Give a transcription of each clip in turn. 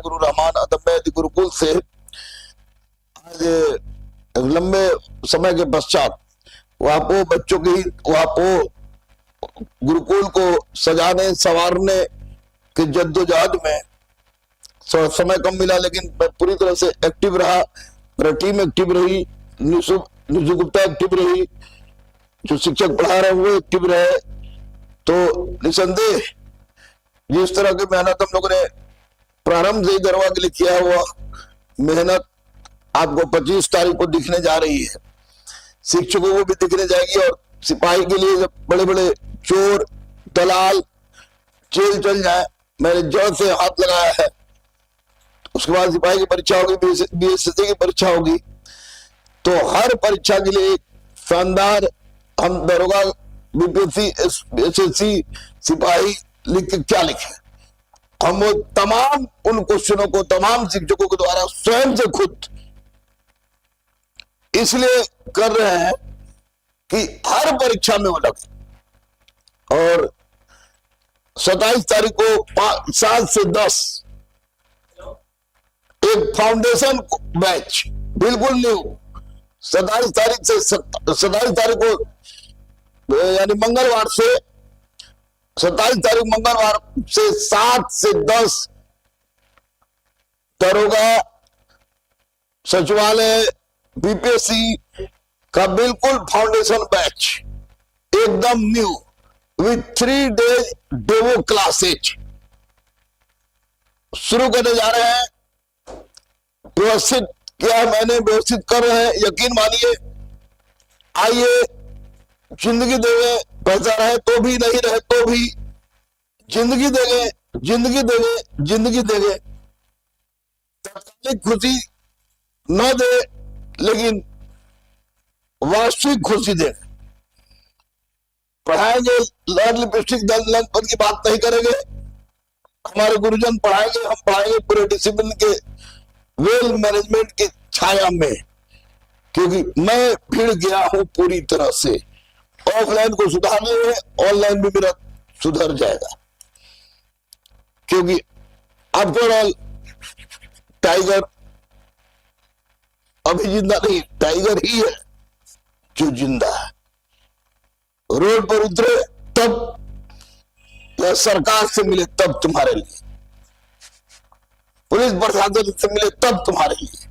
गुरु रहमान अदम्य गुरुकुल से आज लंबे समय के पश्चात वहां को बच्चों की वहां को गुरुकुल को सजाने संवारने की जद्दोजहद में समय कम मिला, लेकिन पूरी तरह से एक्टिव रहा। मेरा टीम एक्टिव रही, निशु गुप्ता एक्टिव रही, जो शिक्षक पढ़ा रहे वो एक्टिव रहे। तो निसंदेह जिस तरह की मेहनत हम लोगों ने प्रारंभ से ही दरवा के लिए किया हुआ मेहनत आपको 25 तारीख को दिखने जा रही है, शिक्षकों को भी दिखने जाएगी। और सिपाही के लिए जब बड़े बड़े चोर दलाल जेल चल जाए, मैंने जड़ से हाथ लगाया है। उसके बाद सिपाही की परीक्षा होगी, बीएसएससी की परीक्षा होगी। तो हर परीक्षा के लिए शानदार हम दरोगा, बीपीएससी, एसएससी, सिपाही लिख के क्या लिखे, हम वो तमाम उन क्वेश्चनों को तमाम शिक्षकों के द्वारा स्वयं से खुद इसलिए कर रहे हैं कि हर परीक्षा में वो लगे। और 27 तारीख को 7 से 10 एक फाउंडेशन बैच बिल्कुल न्यू, 27 तारीख से 27 तारीख को यानी मंगलवार से 27 तारीख मंगलवार से 7 से 10 दरोगा, सचिवालय, बीपीएससी का बिल्कुल फाउंडेशन बैच एकदम new with 3 days demo classes शुरू करने जा रहे हैं। व्यवस्थित किया मैंने, व्यवस्थित कर रहे हैं, यकीन मानिए। आइए, जिंदगी देंगे, पैसा रहे तो भी, नहीं रहे तो भी, जिंदगी देंगे, जिंदगी देंगे, जिंदगी देंगे। तात्कालिक खुशी न दे, लेकिन वास्तविक खुशी दे। पढ़ाएंगे, लाल लिपस्टिक दल की बात नहीं करेंगे। हमारे गुरुजन पढ़ाएंगे, हम पढ़ाएंगे पूरे डिसिप्लिन के वेल मैनेजमेंट की छाया में, क्योंकि मैं भिड़ गया हूं पूरी तरह से। ऑफलाइन को सुधारने में ऑनलाइन भी मेरा सुधर जाएगा, क्योंकि आफ्टर ऑल टाइगर अभी जिंदा नहीं, टाइगर ही है जो जिंदा है। रोड पर उतरे तब, या सरकार से मिले तब तुम्हारे लिए, पुलिस प्रशासन से मिले तब तुम्हारे लिए,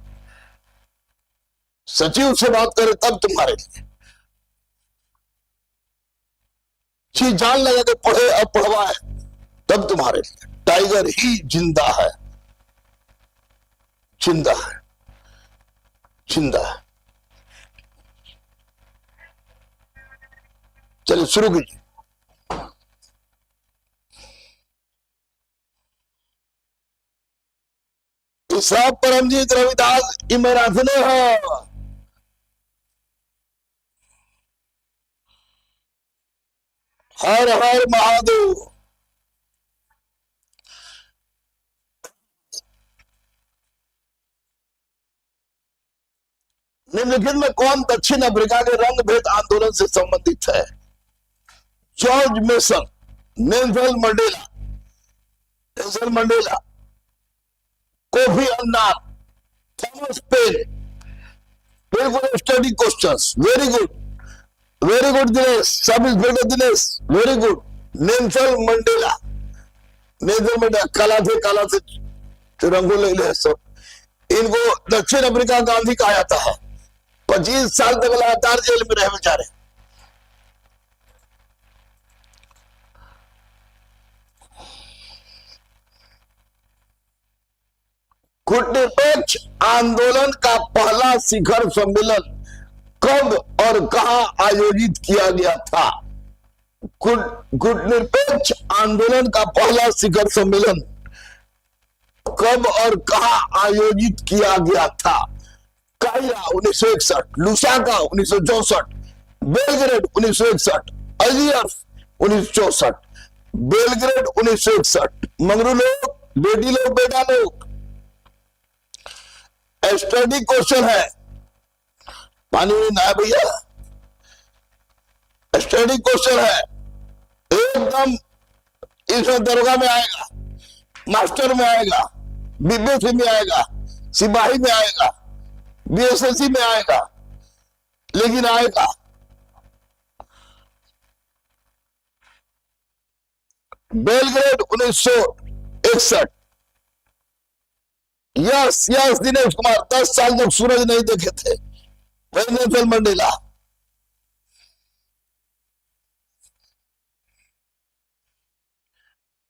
सचिव से बात करे तब तुम्हारे लिए, जी जान लगा के पढ़े और पढ़वाए तब तुम्हारे लिए। टाइगर ही जिंदा है, जिंदा है, जिंदा है। चलिए शुरू कीजिए। सब परमजीत रविदास इमरासने हो। हर हर महादेव। निम्नलिखित में कौन दक्षिण अफ्रीका के रंग भेद आंदोलन से संबंधित है? George Mason, Nelson Mandela, Nelson Mandela, Kofi Annan, Thomas Paine. बिल्कुल study questions, very good, very good Dinesh, sub inspector Dinesh, very good. Nelson Mandela, Nelson Mandela काला से रंगों ले सब। इनको दक्षिण अफ्रीका गांधी कहा जाता है। 25 साल तक लगातार जेल में रहे बेचारे। गुटनिरपेक्ष आंदोलन का पहला शिखर सम्मेलन कब और कहां आयोजित किया गया था? गुटनिरपेक्ष आंदोलन का पहला शिखर सम्मेलन कब और कहां आयोजित किया गया था? Cairo 1961, Lusaka 1964, Belgrade 1961, Algiers 1964, Belgrade 1961। Mangru लोग, बेटी लोग, बेटा लोग, स्टडी क्वेश्चन है। पानी में ना भैया, स्टडी क्वेश्चन है एकदम। इसमें दरोगा में आएगा, मास्टर में आएगा, बीपीएससी में आएगा, सिपाही में आएगा, बीएसएससी में आएगा, लेकिन आएगा। Belgrade 1961। Yes yes Dinesh Kumar, 10 साल तक सूरज नहीं देखे थे, नेल्सन मंडेला।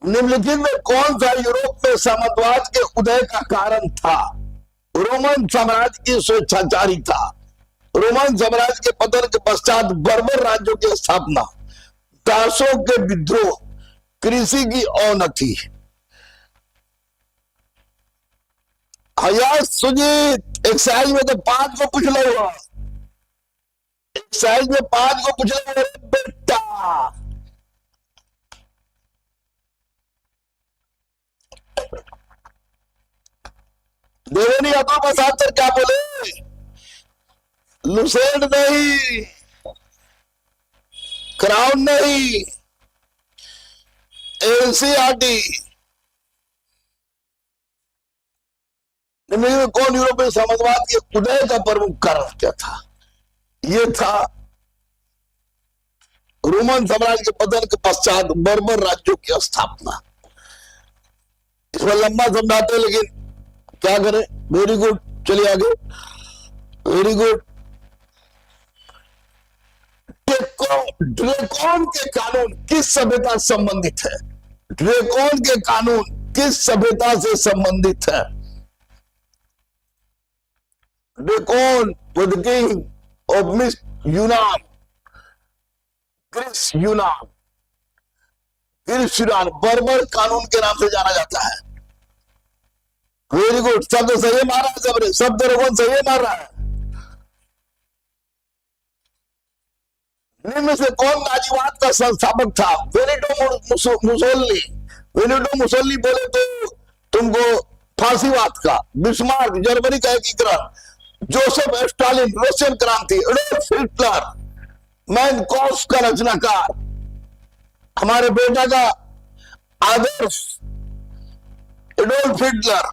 निम्नलिखित में कौन सा यूरोप में साम्राज्यवाद के उदय का कारण था? रोमन साम्राज्य की स्वेच्छाचारिता, रोमन साम्राज्य के पतन के पश्चात बर्बर राज्यों की स्थापना, दासों के विद्रोह, कृषि की अवनति। हयास सुजीत, एक्साइज में तो 5 को पूछ लो, एक्साइज में 5 को पूछ लो बेटा। देवेनी अब्दुल प्रसाद सर क्या बोले? लुसेंट नहीं, क्राउन नहीं, एनसीईआरटी। कौन यूरोपीय साम्राज्यवाद के उदय का प्रमुख कारण क्या था? ये था रोमन साम्राज्य के पतन के पश्चात बर्बर राज्यों की स्थापना। इसमें लंबा समझाते लेकिन क्या करें। वेरी गुड, चलिए आगे। Very good. ड्रेकॉन के कानून किस सभ्यता से संबंधित है? ड्रेकॉन के कानून किस सभ्यता से संबंधित है? ड्रेकॉन was the king of यूनान, ग्रीस यूनान, ग्रीस यूनान बर्बर कानून के नाम से जाना जाता है। वेरी गुड, शब्द सही मारा है सबने, शब्द ड्रेकॉन सही मार रहा है। निम्न से कौन नाजीवाद का संस्थापक था? Benito Mussolini. बेनिटो मुसोलिनी बोले तो तुमको फांसीवाद का, बिस्मार्क जर्मनी का एकीकरण, जोसेफ स्टालिन रशियन क्रांति, एडोल्फ हिटलर मैनकॉफ का रचनाकार, हमारे बेटा का आदर्श एडोल्फ हिटलर।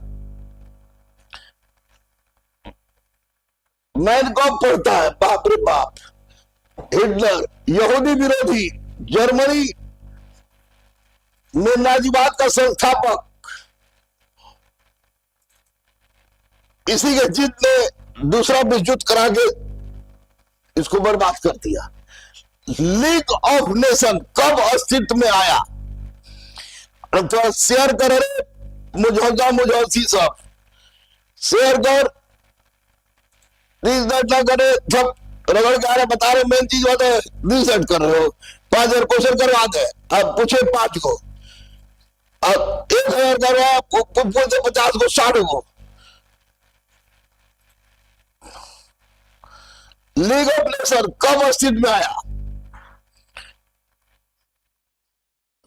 मैनकॉफ पढ़ता है, बाप रे बाप। हिटलर यहूदी विरोधी, जर्मनी में नाजीवाद का संस्थापक। इसी के जिद ने दूसरा विश्व युद्ध करा के इसको बर्बाद कर दिया। लीग ऑफ नेशन कब अस्तित्व में आया? थोड़ा शेयर कर, मुझौसी सब शेयर कर, रिसर्च ना करे, सब रगड़ के आ रहे बता रहे। मेन चीज होता है रिसर्च कर रहे हो। 5000 क्वेश्चन करवा दे, अब पूछे 5 को, अब 1000 करवा, पूछे 50 को, 60 को। लीग ऑफ नेशन कब अस्तित्व में आया?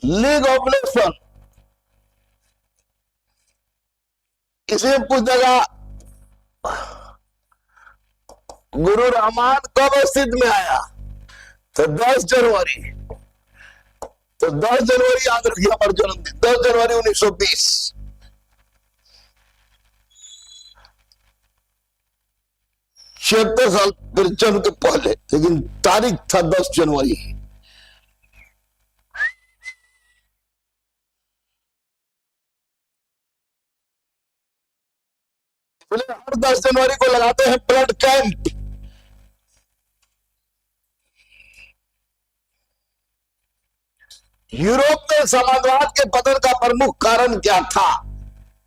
लीग ऑफ नेशन इसे पूछेगा गुरु रहमान कब अस्तित्व में आया? तो 10 जनवरी। तो 10 जनवरी याद रखिए हमारा जन्मदिन, 10 जनवरी 1920। 76 साल फिर जन्म के पहले, लेकिन तारीख था 10 जनवरी। हर 10 जनवरी को लगाते हैं ब्लड कैंप। यूरोप में साम्राज्यवाद के पतन का प्रमुख कारण क्या था?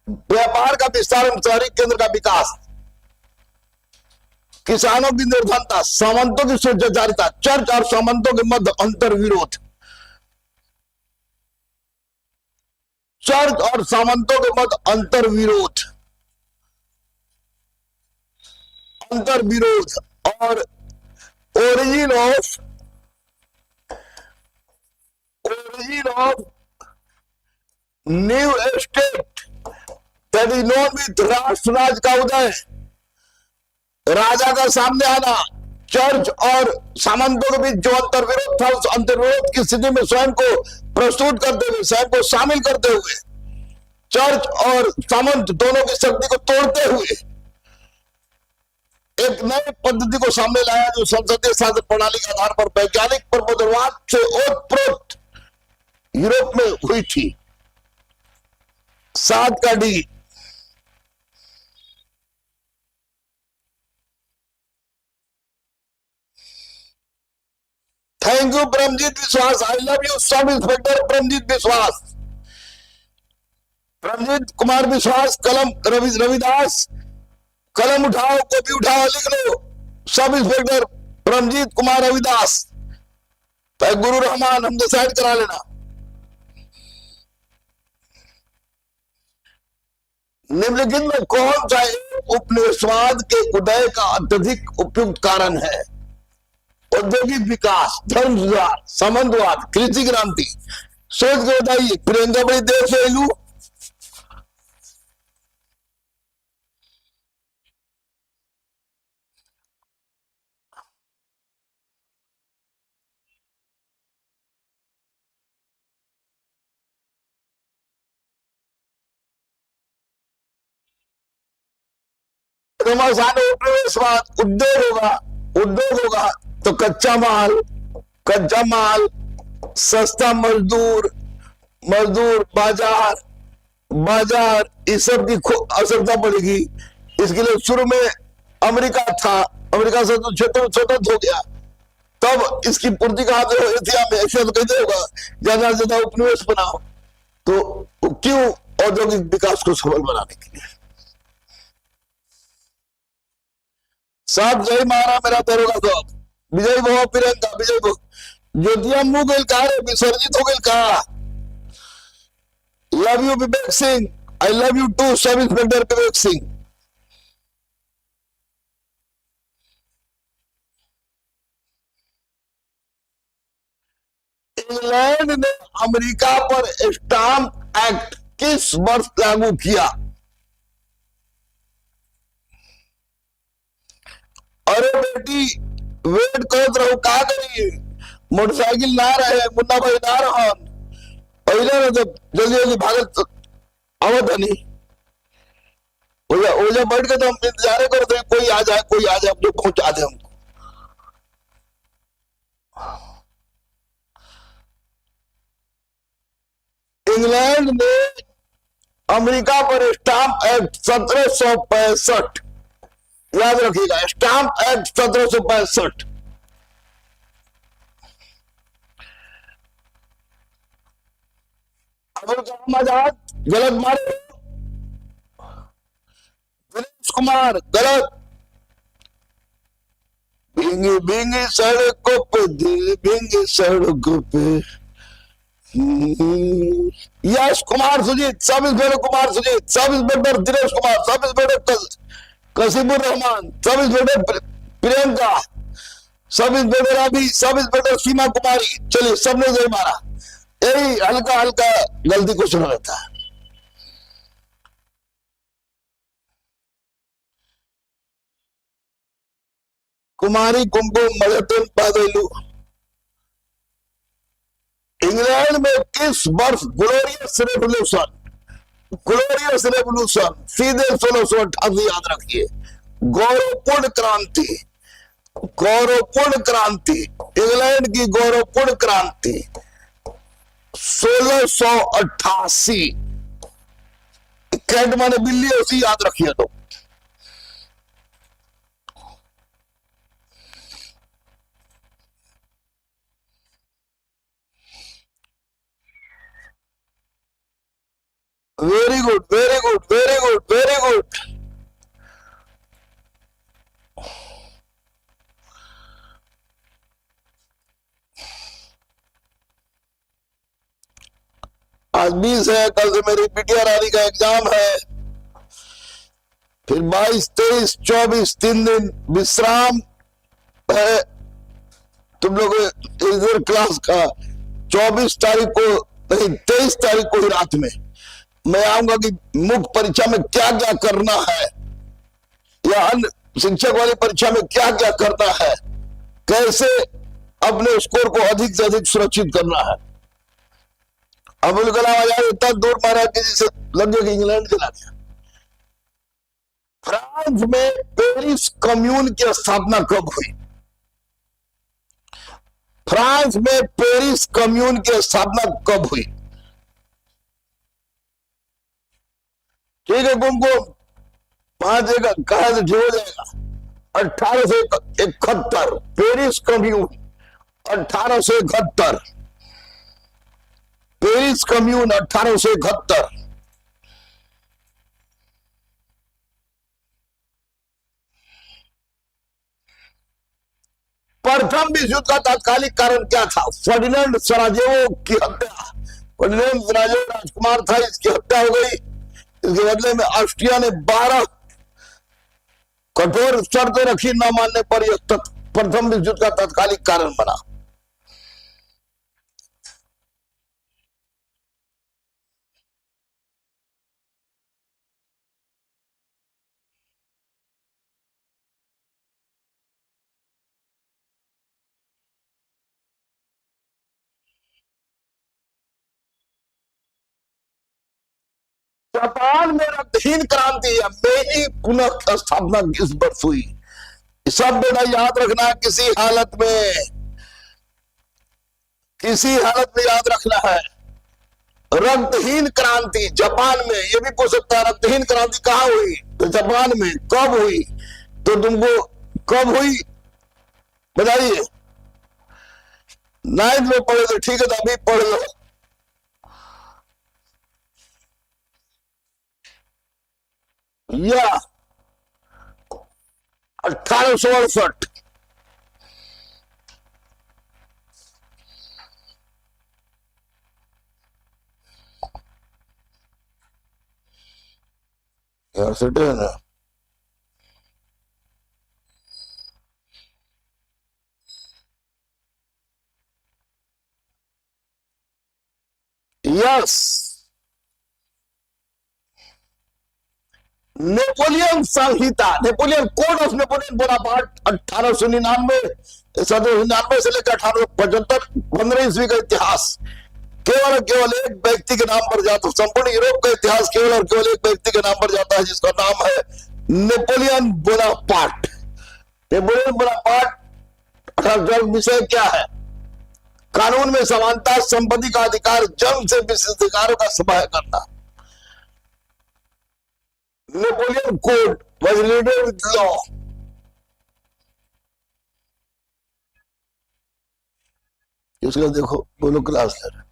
व्यापार का विस्तार एवं शहरी केंद्र का विकास, किसानों की निर्धनता, सामंतों की स्वेच्छाचारिता, चर्च और सामंतों के मध्य अंतर विरोध। चर्च और सामंतों के मध्य अंतर विरोध, अंतर विरोध। और origin of new state that is known with राष्ट्र राज्य का उदय, राजा का सामने आना, चर्च और सामंतों के बीच जो अंतर विरोध था, उस अंतर विरोध की स्थिति में स्वयं को प्रस्तुत करते हुए, स्वयं को शामिल करते हुए चर्च और सामंत दोनों की शक्ति को तोड़ते हुए एक नई पद्धति को सामने लाया जो संसदीय शासन प्रणाली के आधार पर वैज्ञानिक प्रबोधनवाद से ओतप्रोत यूरोप में हुई थी। 7 का D. Thank you Paramjit Vishwas, I love you sub inspector Paramjit Vishwas, Paramjit Kumar विश्वास। कलम रविदास, कलम उठाओ, कॉपी उठाओ, लिख लो, सब इंस्पेक्टर परमजीत कुमार रविदास, तो गुरु रहमान हम डिसाइड करा लेना। निम्नलिखित में कौन सा उपनिवेशवाद के उदय का अत्यधिक उपयुक्त कारण है? औद्योगिक विकास, धर्म सुधार, सामंतवाद, कृषि क्रांति। सोच के बताइए। प्रियंका बड़ी देर से लू। उपनिवेशवाद, उद्योग होगा तो कच्चा माल, सस्ता मजदूर, बाजार इस सब की आवश्यकता पड़ेगी। इसके लिए शुरू में अमेरिका था, अमेरिका से तो क्षेत्र स्वतंत्र हो गया, तब इसकी पूर्ति कहां से एशिया में, एशिया तो कहते होगा ज्यादा से ज्यादा उपनिवेश बनाओ। तो क्यों? औद्योगिक विकास को सफल बनाने के लिए। साहब जय महाराज मेरा दरोगा साहब, विजय भव प्रियंका, विजय भव। ज्योतिया मुंह गई का रे, विसर्जित हो गई का? Love you Vivek Singh, I love you too sub inspector Vivek Singh. England ने अमेरिका पर स्टाम्प एक्ट किस वर्ष लागू किया? अरे बेटी वेट करत रहो, का करिए? मोटरसाइकिल ना रहे, मुन्ना भाई ना रहन, पहले ना जब जल्दी जल्दी भागत आवत नहीं, ओजा बैठ के तो हम इंतजार करते कोई आ जाए, अपने पहुंचा दे हमको। इंग्लैंड ने अमेरिका पर स्टाम्प एक्ट 1765, याद रखिएगा, स्टाम्प एक्ट 1765। अबुल कलाम आजाद गलत मारे, दिनेश कुमार गलत। भींगी भींगी सड़कों पे, भींगी सड़कों पे। यश कुमार सुजीत, सब इंस्पेक्टर कुमार सुजीत, सब inspector Dinesh Kumar, sub inspector कसीमुर Rahman, sub inspector Priyanka, sub inspector अभी, सब इंस्पेक्टर सीमा कुमारी। चलिए सबने जय मारा। यही हल्का हल्का गलती को सुना रहता है। कुमारी कुमकुम मजतुन पादेलू। इंग्लैंड में किस वर्ष ग्लोरियस रेवोल्यूशन, सीधे 1688, याद रखिए। गौरवपूर्ण क्रांति, इंग्लैंड की गौरवपूर्ण क्रांति 1688। कैट माने बिल्ली, उसी याद रखिए। तो very good, very good, very good, very good. आज 20 है, कल से मेरी बिटिया रानी का एग्जाम है, फिर 22, 23, 24 3 दिन विश्राम है तुम लोग इधर क्लास का। 24 तारीख को नहीं, 23 तारीख को ही रात में मैं आऊंगा कि मुख्य परीक्षा में क्या क्या करना है, या अन्य शिक्षक वाली परीक्षा में क्या क्या करना है, कैसे अपने स्कोर को अधिक से अधिक सुरक्षित करना है। अबुल कलाम आजाद इतना दूर मारा कि जिसे लग गया कि इंग्लैंड चला गया। फ्रांस में पेरिस कम्यून की स्थापना कब हुई? फ्रांस में पेरिस कम्यून की स्थापना कब हुई? ठीक है, तुमको 5 एकड़ कहा तो ठीक हो जाएगा। 1871 पेरिस कम्यून, 1871 पेरिस कम्यून 1871। प्रथम विश्व युद्ध का तात्कालिक कारण क्या था? फर्डिनेंड सराजेवो की हत्या। फर्डिनेंड सराजेवो राजकुमार था, इसकी हत्या हो गई। इसके बदले में ऑस्ट्रिया ने 12 कठोर शर्तें रखी, न मानने पर यह प्रथम विश्व युद्ध का तात्कालिक कारण बना। जापान में रक्तहीन क्रांति या मेरी पुनः स्थापना किस वर्ष हुई? सब बेटा याद रखना, किसी हालत में याद रखना है। रक्तहीन क्रांति जापान में, ये भी पूछ सकता है रक्तहीन क्रांति कहां हुई, तो जापान में। कब हुई? तो तुमको कब हुई बताइए। 9th में पढ़े तो ठीक है, तो अभी पढ़ लो। या 1868। यार सेटे है ना। Yes, Napoleon Samhita, Napoleon code of Napoleon Bonaparte 1899, 1799 से लेकर 1875, 15 ईस्वी का इतिहास। केवल केवल एक व्यक्ति के नाम पर जाता है, संपूर्ण यूरोप का इतिहास केवल और केवल एक व्यक्ति के नाम पर जाता है, जिसका नाम है नेपोलियन बोनापार्ट। नेपोलियन बोनापार्ट 1812 विषय क्या है? कानून में समानता, संपत्ति का अधिकार, जन्म से विशेषाधिकारों का समावेश करना। Napoleon code was related with law। इसका देखो बोलो क्लास ले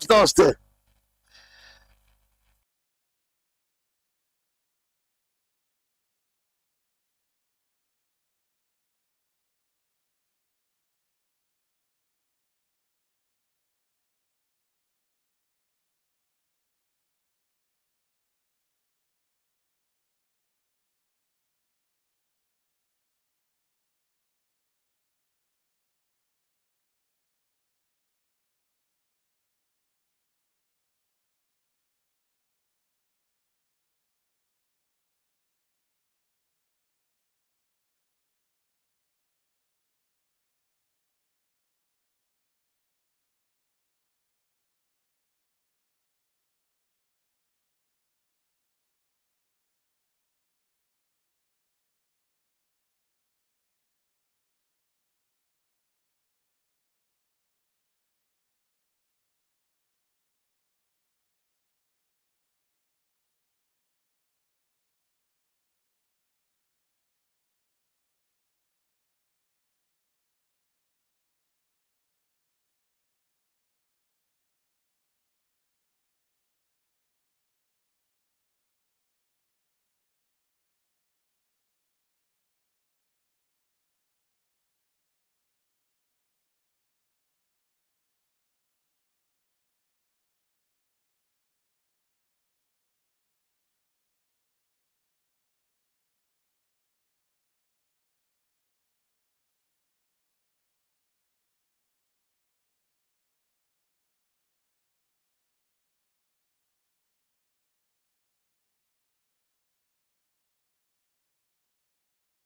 दोस्त।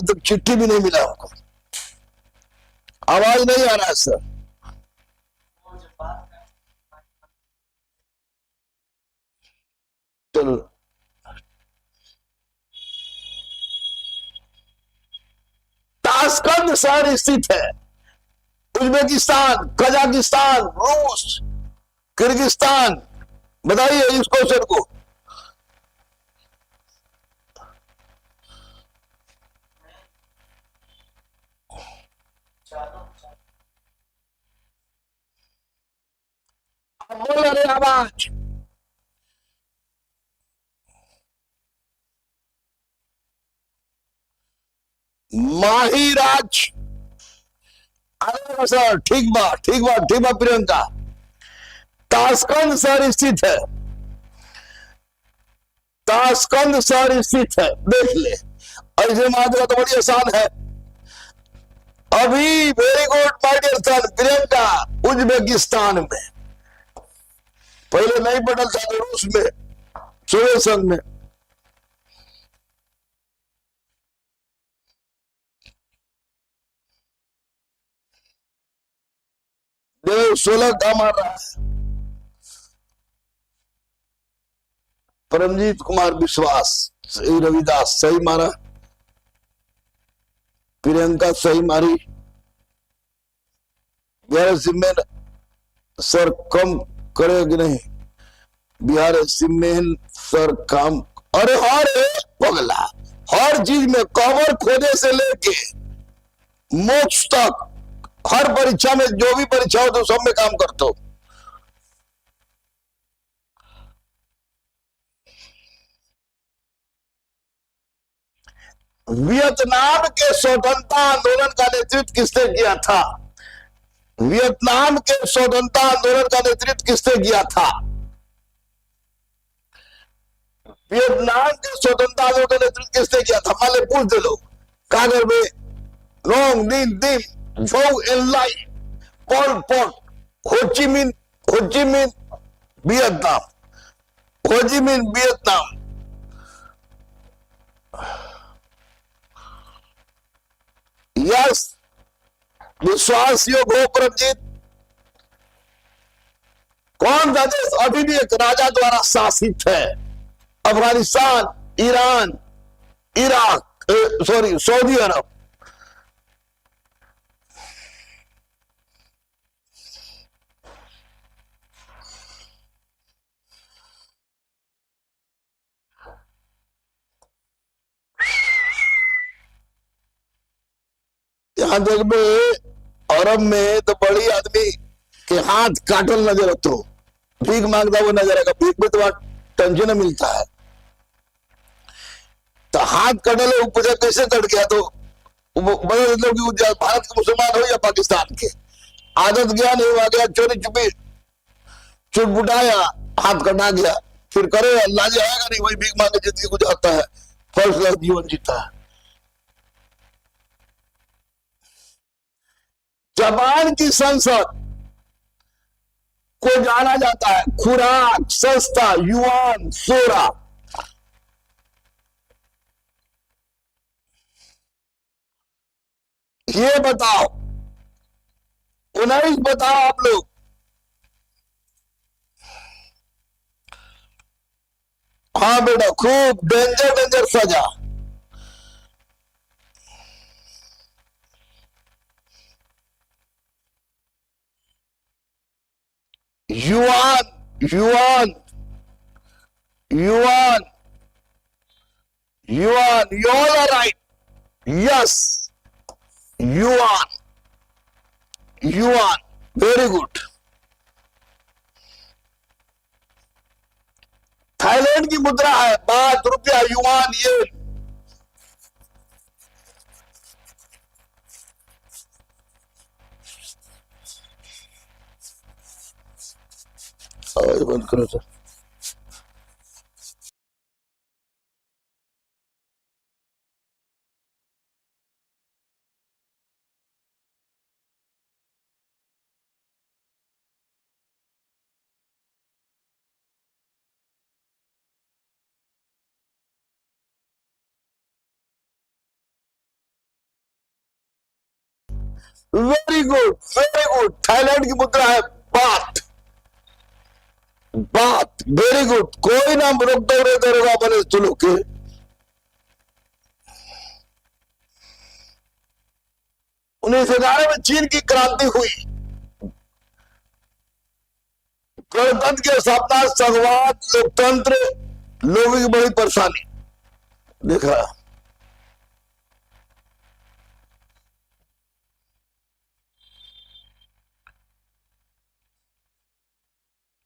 तक चिट्ठी भी नहीं मिला हमको। आवाज नहीं आ रहा है सर। चलो, ताशकंद शहर स्थित है। उज्बेकिस्तान, कजाकिस्तान, रूस, किर्गिस्तान। बताइए इस क्वेश्चन को। बोल रहे आवाज। माहिराज। अरे सर, ठीक बात, ठीक बात, ठीक बात प्रियंका। ताशकंद शहर स्थित है। ताशकंद शहर स्थित है, देख ले। ऐसे मात्रा तो बड़ी आसान है। अभी very good my dear son Priyanka, Uzbekistan में। पहले नहीं पढ़ा था तो रूस में, सोवियत संघ में। देखो 16 का मार रहा है। परमजीत कुमार विश्वास, सही। रविदास सही मारा। प्रियंका सही मारी। बिहार सिमेन सर कम करे कि नहीं? बिहार सिमेन सर काम। अरे हर एक पगला, हर चीज में कवर खोदे से लेके मोक्ष तक, हर परीक्षा में जो भी परीक्षा हो तो सब में काम करता हूं। वियतनाम के स्वतंत्रता आंदोलन का नेतृत्व किसने किया था? वियतनाम के स्वतंत्रता आंदोलन का नेतृत्व किसने किया था? वियतनाम के स्वतंत्रता आंदोलन का नेतृत्व किसने किया था? मान ले पूछ दे लोग कागज में। लॉन्ग दिन दिन जो इन लाई, Pol Pot, Ho Chi Minh, Ho Chi Minh Vietnam, Ho Chi Minh Vietnam. Yes, विश्वास योग्य हो परमजीत। कौन सा देश अभी भी एक राजा द्वारा शासित है? Afghanistan, Iran, Iraq, sorry Saudi Arab. यहां देख में अरब में तो बड़ी आदमी के हाथ काटल नजर तो भीख मांगता हुआ नजर आएगा। भीख में तो टेंशन मिलता है। तो हाथ कटल है, पूछा कैसे कट गया? तो बता देते कि भारत के मुसलमान हो या पाकिस्तान के, आदत गया नहीं हुआ गया, चोरी चुपी चुटपुटाया, हाथ कटा गया। फिर करे अल्लाह जी आएगा नहीं, वही भीख मांगे जिंदगी गुजारता है, फर्स्ट क्लास जीवन जीता है। जापान की संसद को जाना जाता है खुराक, सस्ता, युआन, सोरा। ये बताओ, 19 बताओ आप लोग। हाँ बेटा, खूब डेंजर डेंजर सजा। Yuan, yuan, yuan, yuan. You all are right. Yes, yuan, yuan, very good. Thailand की मुद्रा है बात, रुपया, युआन, ये। बंद करो sir. Very good, very good. Thailand की मुद्रा है बात। बात, वेरी गुड। कोई ना रोक दो रे दरोगा बने चलो के। 1911 में चीन की क्रांति हुई, गणतंत्र की स्थापना, संघवाद, लोकतंत्र, लोगों की बड़ी परेशानी देखा।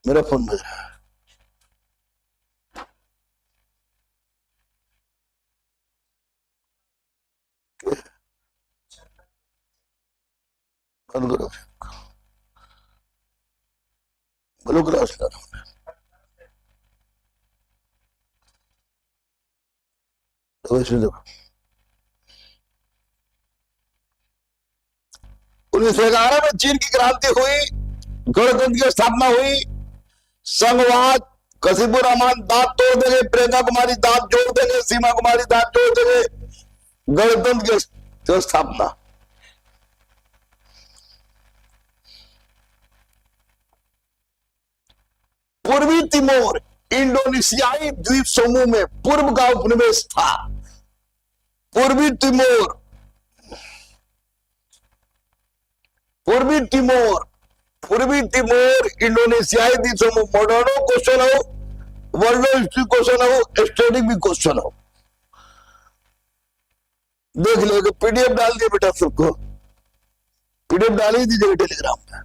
मेरा फोन बज रहा है। बंद करो, ब्लू क्रॉस करो। तो 1911 में चीन की क्रांति हुई, गणतंत्र की स्थापना हुई, संघवाद, कसीपुर रहमान दांत तोड़ देंगे, प्रियंका कुमारी दांत जोड़ देंगे, सीमा कुमारी दांत जोड़ देंगे, गणतंत्र की स्थापना। पूर्वी तिमोर इंडोनेशियाई द्वीप समूह में पूर्व का उपनिवेश था। पूर्वी तिमोर, पूर्वी तिमोर, पूर्वी तिमोर इंडोनेशियाई द्वीप समूह। मॉडर्नो क्वेश्चन हो, वर्ल्ड हिस्ट्री क्वेश्चन हो, स्टडी भी क्वेश्चन हो, देख लो। पीडीएफ डाल दिए बेटा सबको, पीडीएफ डाल ही दीजिएगा टेलीग्राम में,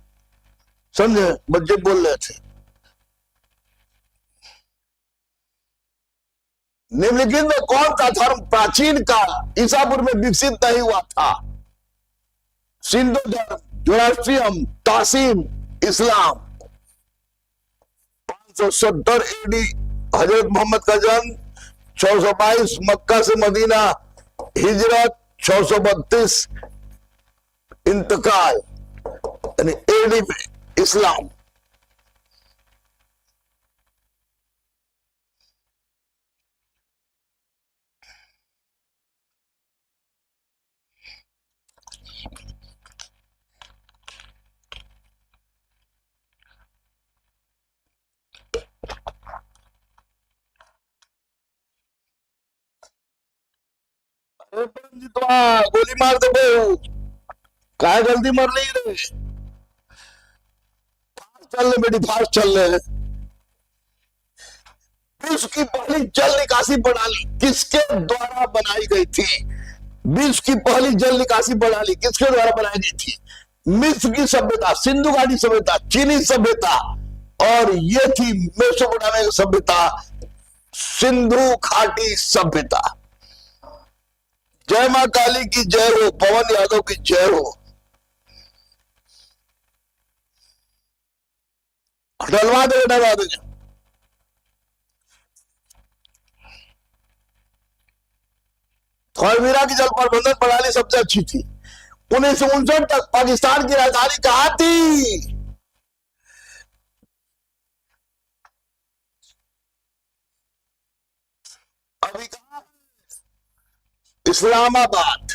समझे? बच्चे बोल रहे थे निम्नलिखित में कौन सा धर्म प्राचीन काल ईसापुर में विकसित नहीं हुआ था? सिंधु धर्म, जोरास्ट्रियम, तासीम, इस्लाम। 570 एडी हजरत मोहम्मद का जन्म, 622 मक्का से मदीना हिजरत, 632 इंतकाल, यानी एडी में इस्लाम। गोली मार दो, क्या जल्दी मर नहीं रहे? चल रहे बेटी, फास्ट चल रहे हैं। विश्व की पहली जल निकासी प्रणाली किसके द्वारा बनाई गई थी? विश्व की पहली जल निकासी प्रणाली किसके द्वारा बनाई गई थी? मिस्र की सभ्यता, सिंधु घाटी सभ्यता, चीनी सभ्यता, और ये थी मेसोपोटामिया की सभ्यता, सिंधु घाटी सभ्यता। जय मां काली की जय हो, पवन यादव की जय हो। डलवा दो, डलवा दो। थलवीरा की जल प्रबंधन प्रणाली सबसे अच्छी थी। 1959 तक पाकिस्तान की राजधानी कहां थी? अभी कहां? इस्लामाबाद।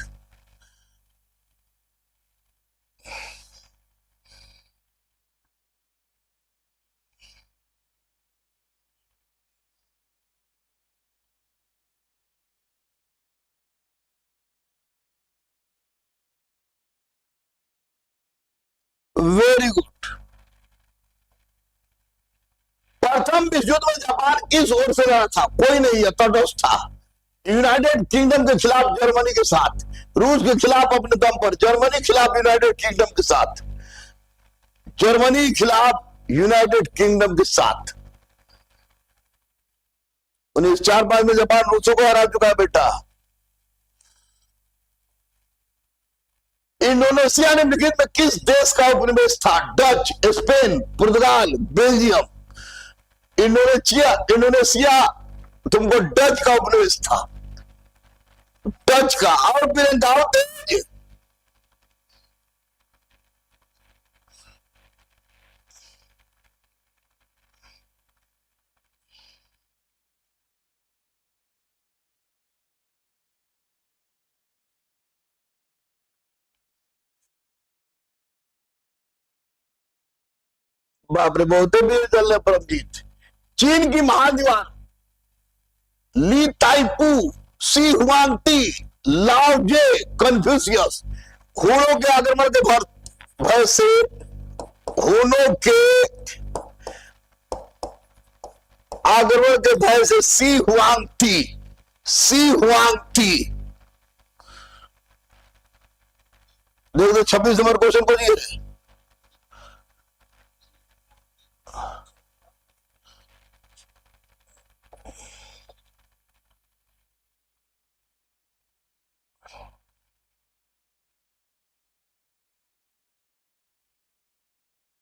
Very good. प्रथम विश्व युद्ध में जापान किस ओर से लड़ा था? कोई नहीं है, तटस्थ था। यूनाइटेड किंगडम के खिलाफ जर्मनी के साथ, रूस के खिलाफ अपने दम पर, जर्मनी खिलाफ यूनाइटेड किंगडम के साथ, जर्मनी खिलाफ यूनाइटेड किंगडम के साथ। 1945 में जापान रूसों को हरा चुका है बेटा। इंडोनेशिया निम्नलिखित में किस देश का उपनिवेश था? डच, स्पेन, पुर्तगाल, बेल्जियम। इंडोनेशिया, इंडोनेशिया तुमको डच का उपनिवेश था, डच का। और प्रियंका तेज, बाप रे, बहुत भी चल रहे परमजीत। चीन की महादीवान ली ताइपू, सी हुआंगटी, लाओजे, कन्फ्यूशियस, हुनों के आक्रमण के भय से, हुनों के आक्रमण के भय से सी हुआंगटी, सी हुआंगटी। देखो 26 नंबर क्वेश्चन को दिए।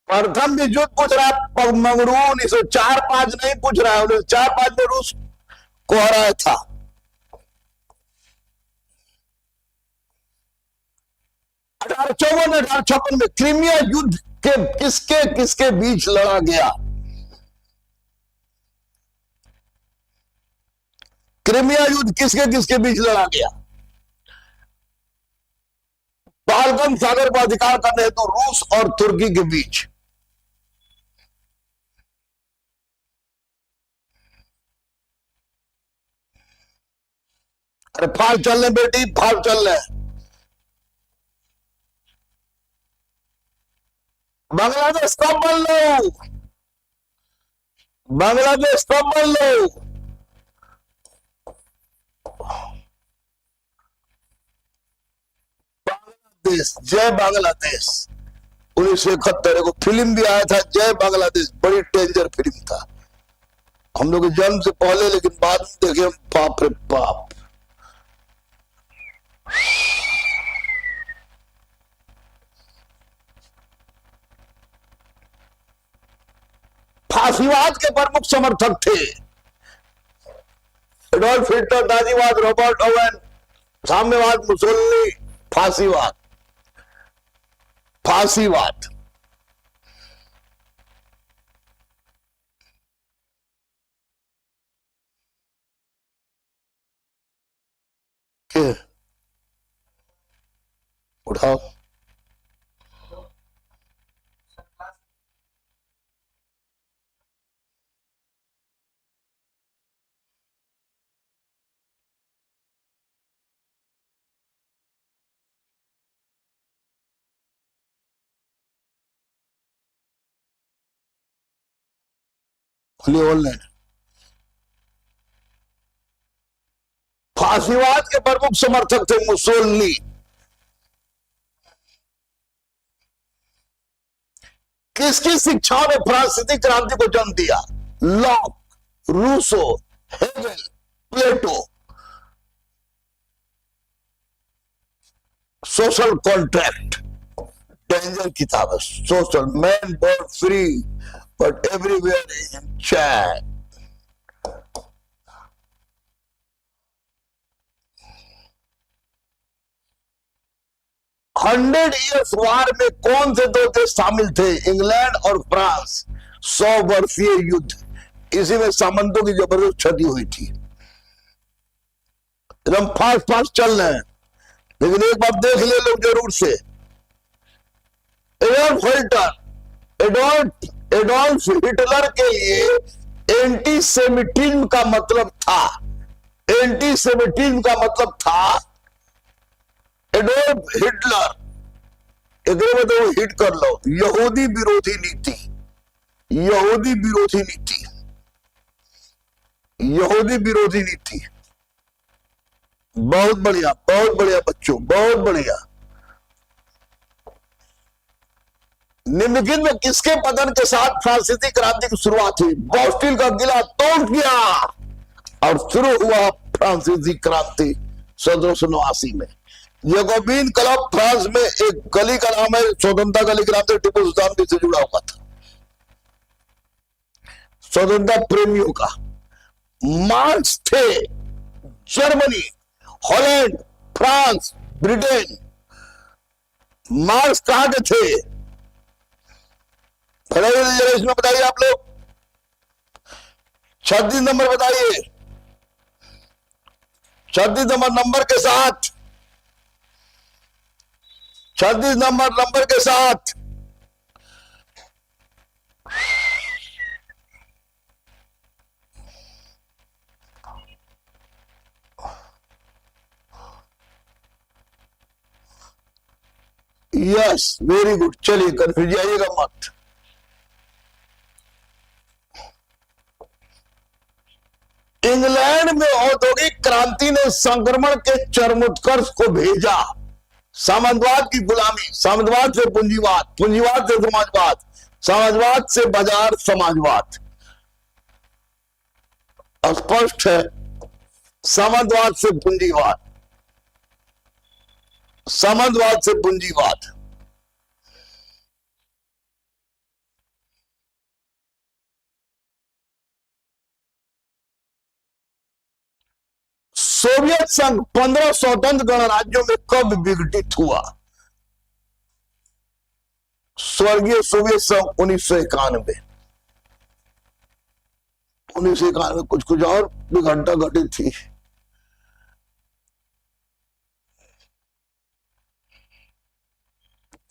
प्रथम विश्व युद्ध पूछ रहा है मंगरू, 1904-5 नहीं पूछ रहा है, 1904-5 में रूस को हराया था। 1854-1856 में क्रीमिया युद्ध के किसके किसके बीच लड़ा गया? क्रीमिया युद्ध किसके किसके बीच लड़ा गया? बाल्कन सागर पर अधिकार करने हेतु रूस और तुर्की के बीच। अरे फाल चल रहे बेटी, फाल चल रहे। बांग्लादेश कब बन लो, बांग्लादेश कब बन लो। बांग्लादेश, जय बांग्लादेश। 1971 को फिल्म भी आया था जय बांग्लादेश, बड़ी डेंजर फिल्म था, हम लोग के जन्म से पहले, लेकिन बाद में देखे हम, बाप रे बाप। फांसीवाद के प्रमुख समर्थक थे एडोल्फ हिटलर, नाजीवाद रॉबर्ट ओवेन, साम्यवाद मुसोलिनी, फांसीवाद, फांसीवाद। उठाओ। खुली ऑनलाइन। फांसीवाद के प्रमुख समर्थक थे मुसोलिनी। किसकी शिक्षाओं ने फ्रांसीसी क्रांति को जन्म दिया? Locke, Rousseau, Hegel, Plato. Social contract, डेंजर किताब है। Social man born free but everywhere in chat. Hundred years war में कौन से दो देश शामिल थे? इंग्लैंड और फ्रांस। 100 वर्षीय युद्ध, इसी में सामंतों की जबरदस्त क्षति हुई थी। एकदम फास्ट फास्ट चल रहे हैं, लेकिन एक बात देख ले लोग जरूर से। एडोल्फ हिटलर के लिए एंटीसेमिटिज्म का मतलब था, एंटीसेमिटिज्म का मतलब था एडोल्फ हिटलर, इधर में तो हिट कर लो, यहूदी विरोधी नीति, यहूदी विरोधी नीति, यहूदी विरोधी नीति। बहुत बढ़िया बच्चों, बहुत बढ़िया। निम्नलिखित में किसके पतन के साथ फ्रांसीसी क्रांति की शुरुआत हुई? बॉस्टिल का किला टूट गया और शुरू हुआ फ्रांसीसी क्रांति 1789 में। यगोबिन क्लब फ्रांस में एक गली का नाम है, स्वतंत्रता गली के नाम से टिप्पू सुल्तान भी से जुड़ा हुआ था, स्वतंत्रता प्रेमियों का। मार्क्स थे Germany, Holland, France, Britain. Marks कहां के थे? इसमें बताइए आप लोग। 36 नंबर बताइए, 36 नंबर के साथ, 36 नंबर के साथ। Yes, very good. चलिए, कंफ्यूज आइएगा मत। इंग्लैंड में औद्योगिक क्रांति ने संक्रमण के चरमोत्कर्ष को भेजा। सामंतवाद की गुलामी, सामंतवाद से पूंजीवाद, पूंजीवाद से समाजवाद, समाजवाद से बाजार समाजवाद। स्पष्ट है, सामंतवाद से पूंजीवाद, सामंतवाद से पूंजीवाद। सोवियत संघ 15 स्वतंत्र गणराज्यों में कब विघटित हुआ? स्वर्गीय सोवियत संघ 1991। 1991 कुछ कुछ और भी घटना घटित थी।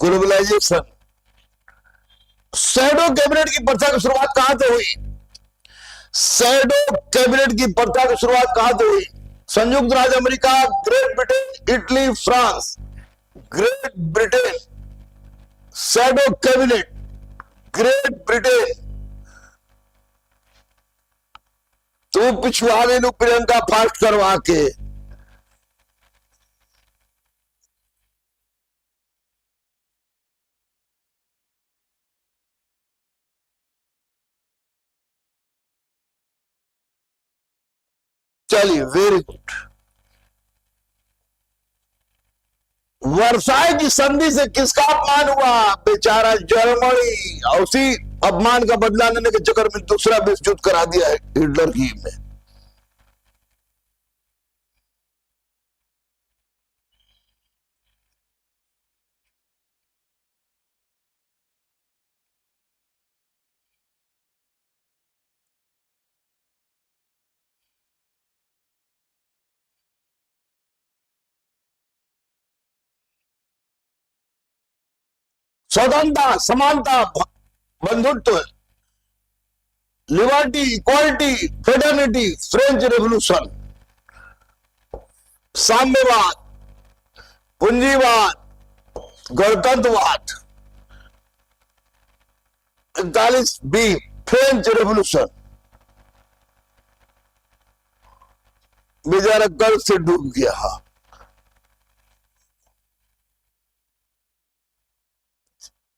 ग्लोबलाइजेशन। शैडो कैबिनेट की प्रथा की शुरुआत कहां से हुई? शैडो कैबिनेट की प्रथा की शुरुआत कहां से हुई? संयुक्त राज्य America, great Britain, Italy, France. Great Britain. Shadow cabinet, great Britain. तू पिछुआ ले लू प्रियंका फास्ट करवा के। चलिए, वेरी गुड। वर्साई की संधि से किसका अपमान हुआ? बेचारा जर्मनी। और उसी अपमान का बदला लेने के चक्कर में दूसरा विश्व युद्ध करा दिया है हिटलर की में। स्वतंत्रता, समानता, बंधुत्व, लिबर्टी, इक्वालिटी, फेडरलिटी, फ्रेंच रेवोल्यूशन। साम्यवाद, पूंजीवाद, गणतंत्रवाद। 41 बी, फ्रेंच रेवोल्यूशन। बेचारा कर्ज से डूब गया।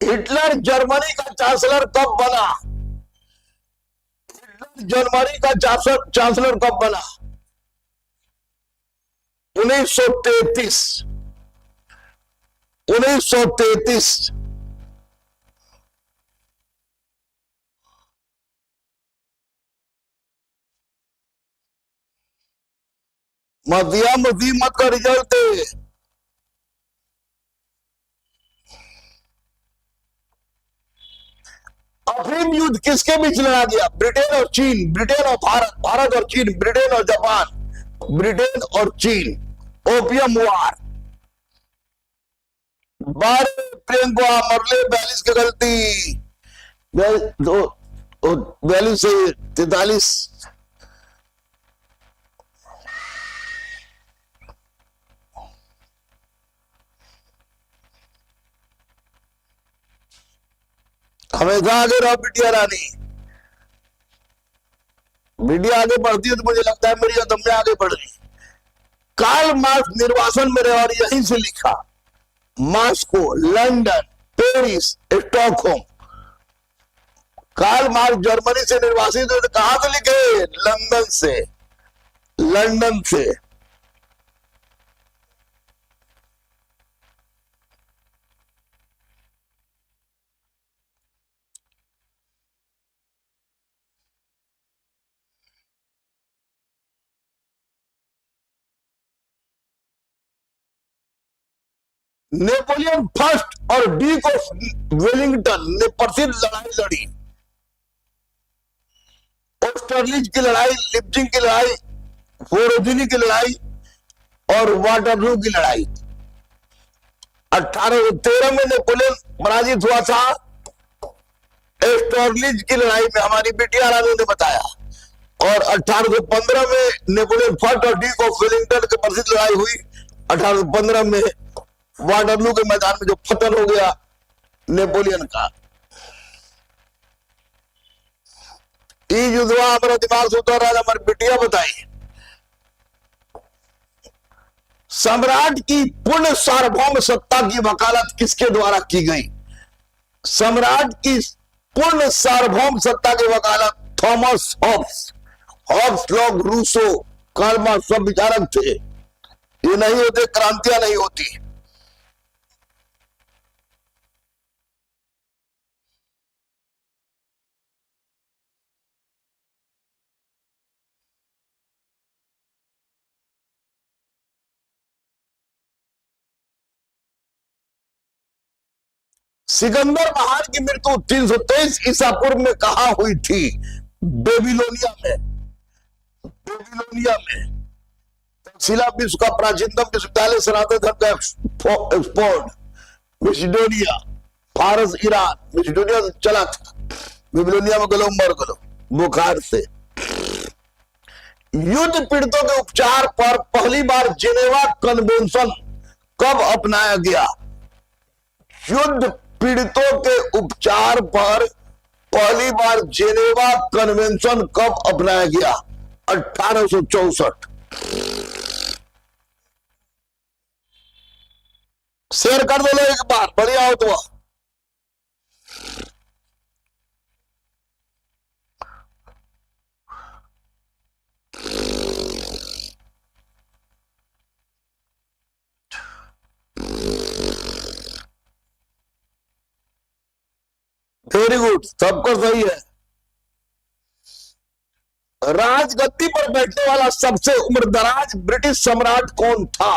हिटलर जर्मनी का चांसलर कब बना? हिटलर जर्मनी का चांसलर कब बना? 1933। 1933। मदिया मत का रिजल्ट। अफीम युद्ध किसके बीच लड़ा गया? ब्रिटेन और चीन, ब्रिटेन और भारत, भारत और चीन, ब्रिटेन और जापान, ब्रिटेन और चीन। ओपियम वार। 12 प्रियंका मरले, 42 की गलती। 42 से 43। हमेशा आगे रहो बिटिया रानी। बिटिया आगे बढ़ती है तो मुझे लगता है मेरी कदम में आगे बढ़ रही। कार्ल मार्क्स निर्वासन में रहे और यहीं से लिखा। Moscow, London, Paris, Stockholm. Karl Marx Germany से निर्वासित हुए, कहां से लिखे? लंदन से। लंदन से। नेपोलियन फर्स्ट और ड्यूक ऑफ वेलिंगटन ने प्रसिद्ध लड़ाई लड़ी। ऑस्टरलिच की लड़ाई, लिप्जिंग की लड़ाई, फोरोजिनी की लड़ाई और वाटरलू की लड़ाई। 1813 में नेपोलियन पराजित हुआ था। ऑस्टरलिच की लड़ाई में हमारी बिटिया रानी ने बताया। और 1815 में नेपोलियन फर्स्ट और ड्यूक ऑफ वेलिंगटन की प्रसिद्ध लड़ाई हुई। 1815 में वाटरलू के मैदान में जो पतन हो गया नेपोलियन का। ई युद्धवा हमारा दिमाग से उतर रहा है। हमारी बिटिया बताई, सम्राट की पूर्ण सार्वभौम सत्ता की वकालत किसके द्वारा की गई? सम्राट की पूर्ण सार्वभौम सत्ता की वकालत थॉमस हॉब्स। हॉब्स लोग रूसो कार्ल मार्क्स सब विचारक थे। ये नहीं होते क्रांतियां नहीं होती। सिकंदर महान की मृत्यु 323 ईसा पूर्व में कहां हुई थी? बेबीलोनिया में। बेबीलोनिया में तक्षशिला विश्व का प्राचीनतम विश्वविद्यालय सनातन धर्म का एक्सपोर्ट मिसिडोनिया, फारस, ईरान। मिसिडोनिया से चला था, बेबीलोनिया में गलो मर गलो बुखार से। युद्ध पीड़ितों के उपचार पर पहली बार जेनेवा कन्वेंशन कब अपनाया गया? युद्ध पीड़ितों के उपचार पर पहली बार जेनेवा कन्वेंशन कब अपनाया गया? 1864। शेयर कर दो एक बार, बढ़िया हो तो। वेरी गुड, सबको सही है। राजगद्दी पर बैठने वाला सबसे उम्रदराज ब्रिटिश सम्राट कौन था?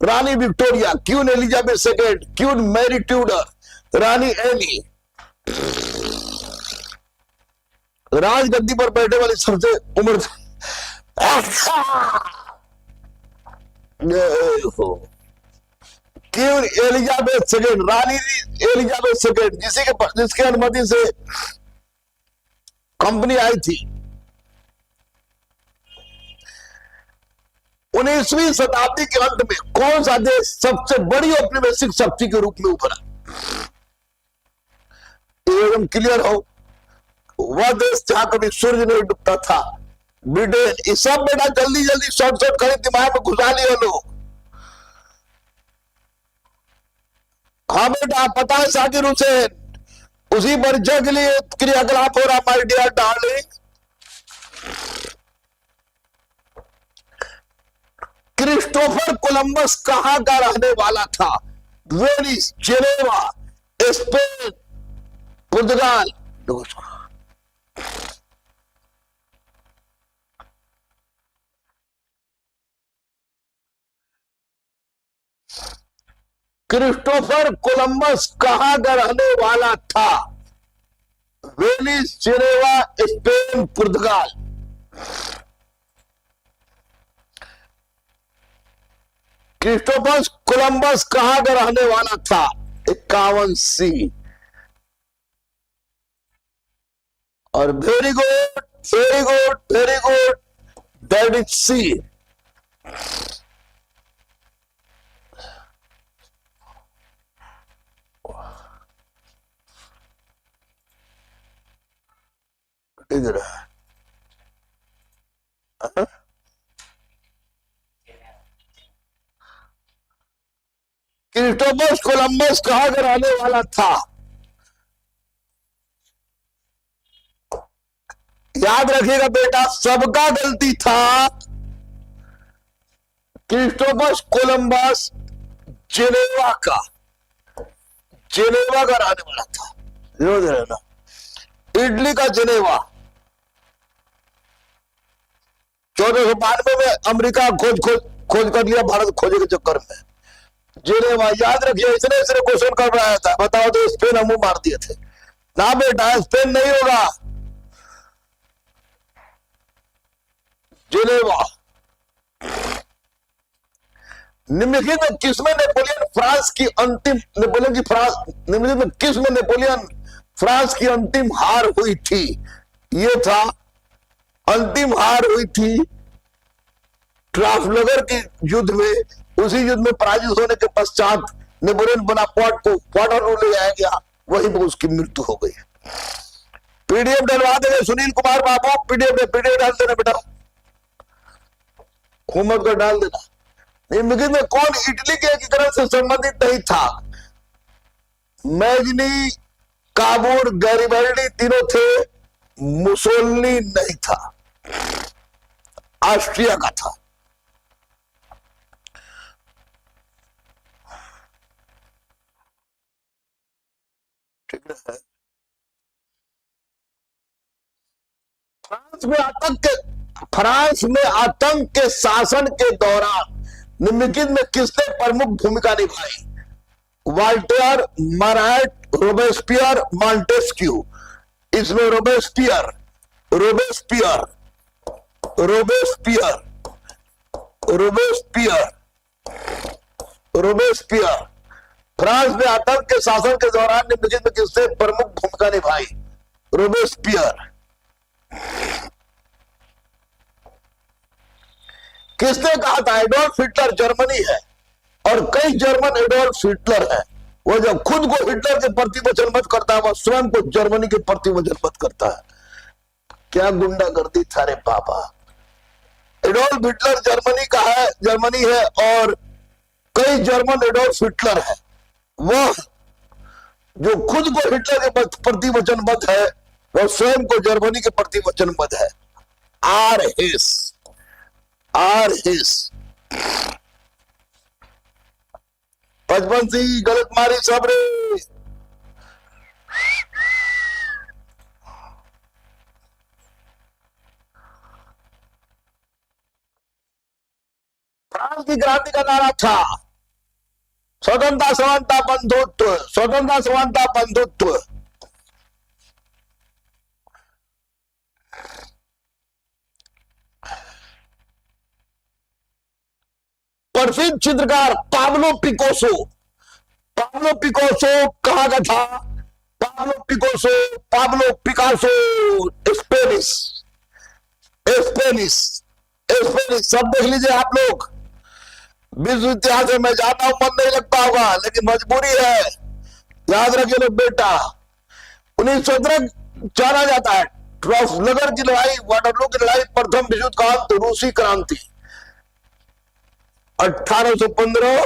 रानी Victoria, queen Elizabeth second, queen Mary Tudor, रानी एनी। राजगद्दी पर बैठने वाली सबसे उम्र क्वीन एलिजाबेथ सेकेंड, रानी एलिजाबेथ सेकेंड, जिसके अनुमति से कंपनी आई थी। 19वीं शताब्दी के अंत में कौन सा देश सबसे बड़ी औपनिवेशिक शक्ति के रूप में उभरा? एकदम क्लियर हो, वह देश जहां कभी सूर्य नहीं डूबता था, ब्रिटेन। ये सब बेटा जल्दी जल्दी शॉर्ट शॉर्ट खरीद दिमाग में घुसा लिया लोग। हाँ बेटा, पता है जाकिर हुसैन, उसी परिचय के लिए क्रियाकलाप हो रहा my dear darling. Christopher Columbus कहां का रहने वाला था? वेनिस, जेनेवा, स्पेन, पुर्तगाल। क्रिस्टोफर कोलंबस कहां का रहने वाला था? वेनिस, जेनेवा, स्पेन, पुर्तगाल। क्रिस्टोफर कोलंबस कहां का रहने वाला था? 51C। और very good, very good, very good, that is C. इधर क्रिस्टोफर कोलंबस कहां का रहने वाला था? याद रखिएगा बेटा, सबका गलती था। क्रिस्टोफर कोलंबस जेनेवा का रहने वाला था। रहना इटली का जेनेवा। 1492 में अमेरिका खोज कर लिया भारत खोजे के चक्कर में। जेनेवा याद रखिए, इसने क्वेश्चन कर रहा था, बताओ तो स्पेन हम मार दिए थे ना बेटा, स्पेन नहीं होगा, जेनेवा। निम्नलिखित में किसमें नेपोलियन फ्रांस की अंतिम निम्नलिखित में किसमें नेपोलियन फ्रांस की अंतिम हार हुई थी? ये था, अंतिम हार हुई थी ट्राफलगर के युद्ध में। उसी युद्ध में पराजित होने के पश्चात नेपोलियन बोनापार्ट को वाटरलू ले आया गया, वहीं पर उसकी मृत्यु हो गई। पीडीएफ डलवा देंगे सुनील कुमार बाबू, पीडीएफ डाल देना बेटा, होमवर्क कर डाल देना। निम्नलिखित में कौन इटली के एकीकरण से संबंधित नहीं था? मैगनी, काबूर, गैरिबल्डी तीनों थे, मुसोलिनी नहीं था, ऑस्ट्रिया का था। ठीक है। फ्रांस में आतंक के शासन के दौरान निम्नलिखित में किसने प्रमुख भूमिका निभाई? Voltaire, Marat, Robespierre, Montesquieu. इसमें Robespierre Robespierre Robespierre Robespierre Robespierre France में आतंक के शासन के दौरान निम्नलिखित में किसने प्रमुख भूमिका निभाई? रोबेस्पियर। किसने कहा था एडोल्फ हिटलर जर्मनी है और कई जर्मन एडोल्फ हिटलर है? वो जब खुद को हिटलर के प्रति वचनबद्ध करता है, वह स्वयं को जर्मनी के प्रति वचनबद्ध करता है। क्या गुंडागर्दी था रे बाबा। एडोल्फ हिटलर जर्मनी है और कई जर्मन एडोल्फ हिटलर है। वह जो खुद को हिटलर के प्रति वचनबद्ध है, वह स्वयं को जर्मनी के प्रति वचनबद्ध है। आर हिस 55 सी गलत मारी सबरे। फ्रांस की क्रांति का नारा था स्वतंत्रता, समानता, बंधुत्व, स्वतंत्रता, समानता, बंधुत्व। प्रसिद्ध चित्रकार पाब्लो पिकासो कहां का था? पाब्लो पिकासो स्पेनिश सब देख लीजिए आप लोग। विश्व इतिहास में मैं जाता हूं, मन नहीं लगता होगा, लेकिन मजबूरी है, याद रखिए लोग बेटा। 1917 जाना जाता है ट्राफलगर की लड़ाई, वाटरलू की लड़ाई, प्रथम विश्व युद्ध का अंत, रूसी क्रांति। 1815,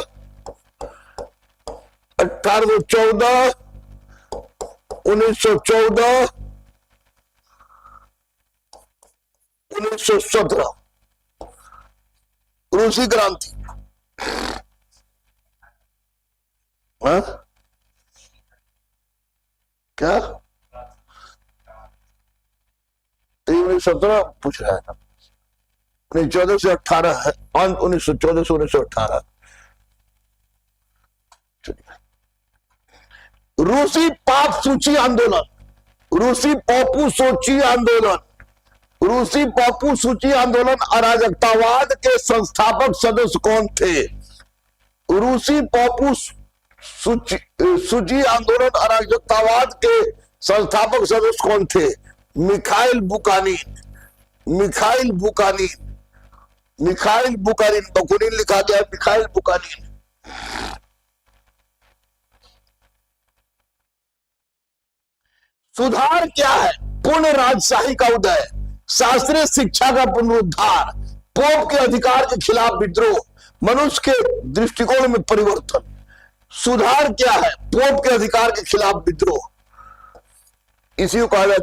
1814, 1914, 1917 रूसी क्रांति। हाँ? क्या 1917 पूछ रहा है ना? 1914 से 18 है, अंत 1914 से 1918। रूसी पाप सूची आंदोलन, रूसी पॉपू सूची आंदोलन अराजकतावाद के संस्थापक सदस्य कौन थे? रूसी पॉपू सूची आंदोलन अराजकतावाद के संस्थापक सदस्य कौन थे? मिखाइल बुकानिन, बकुनिन लिखा गया है, मिखाइल बुकानिन। सुधार क्या है? पूर्ण राजशाही का उदय, शास्त्रीय शिक्षा का पुनरुद्धार, पोप के अधिकार के खिलाफ विद्रोह, मनुष्य के दृष्टिकोण में परिवर्तन। सुधार क्या है? पोप के अधिकार के खिलाफ विद्रोह। इसी को कहा जाए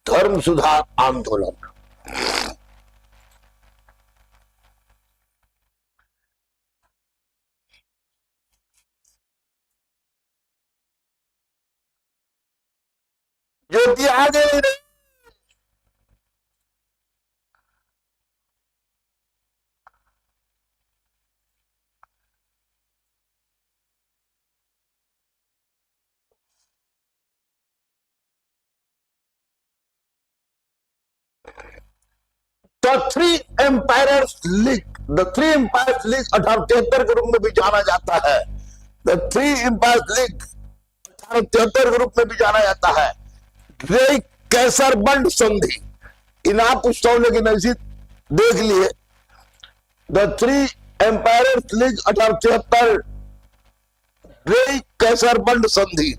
धर्म सुधार आंदोलन। ज्योति आ गई। द थ्री एम्पायर्स लीग 1873 के रूप में भी जाना जाता है। द थ्री एम्पायर्स लीग 1873 के रूप में भी जाना जाता है। ग्रेट कैसरबंड संधि, इन आप पूछता हूं लेकिन ऐसी देख लिए। द थ्री एम्पायर्स लीग 1876, ड्रेई कैसरबंड संधि।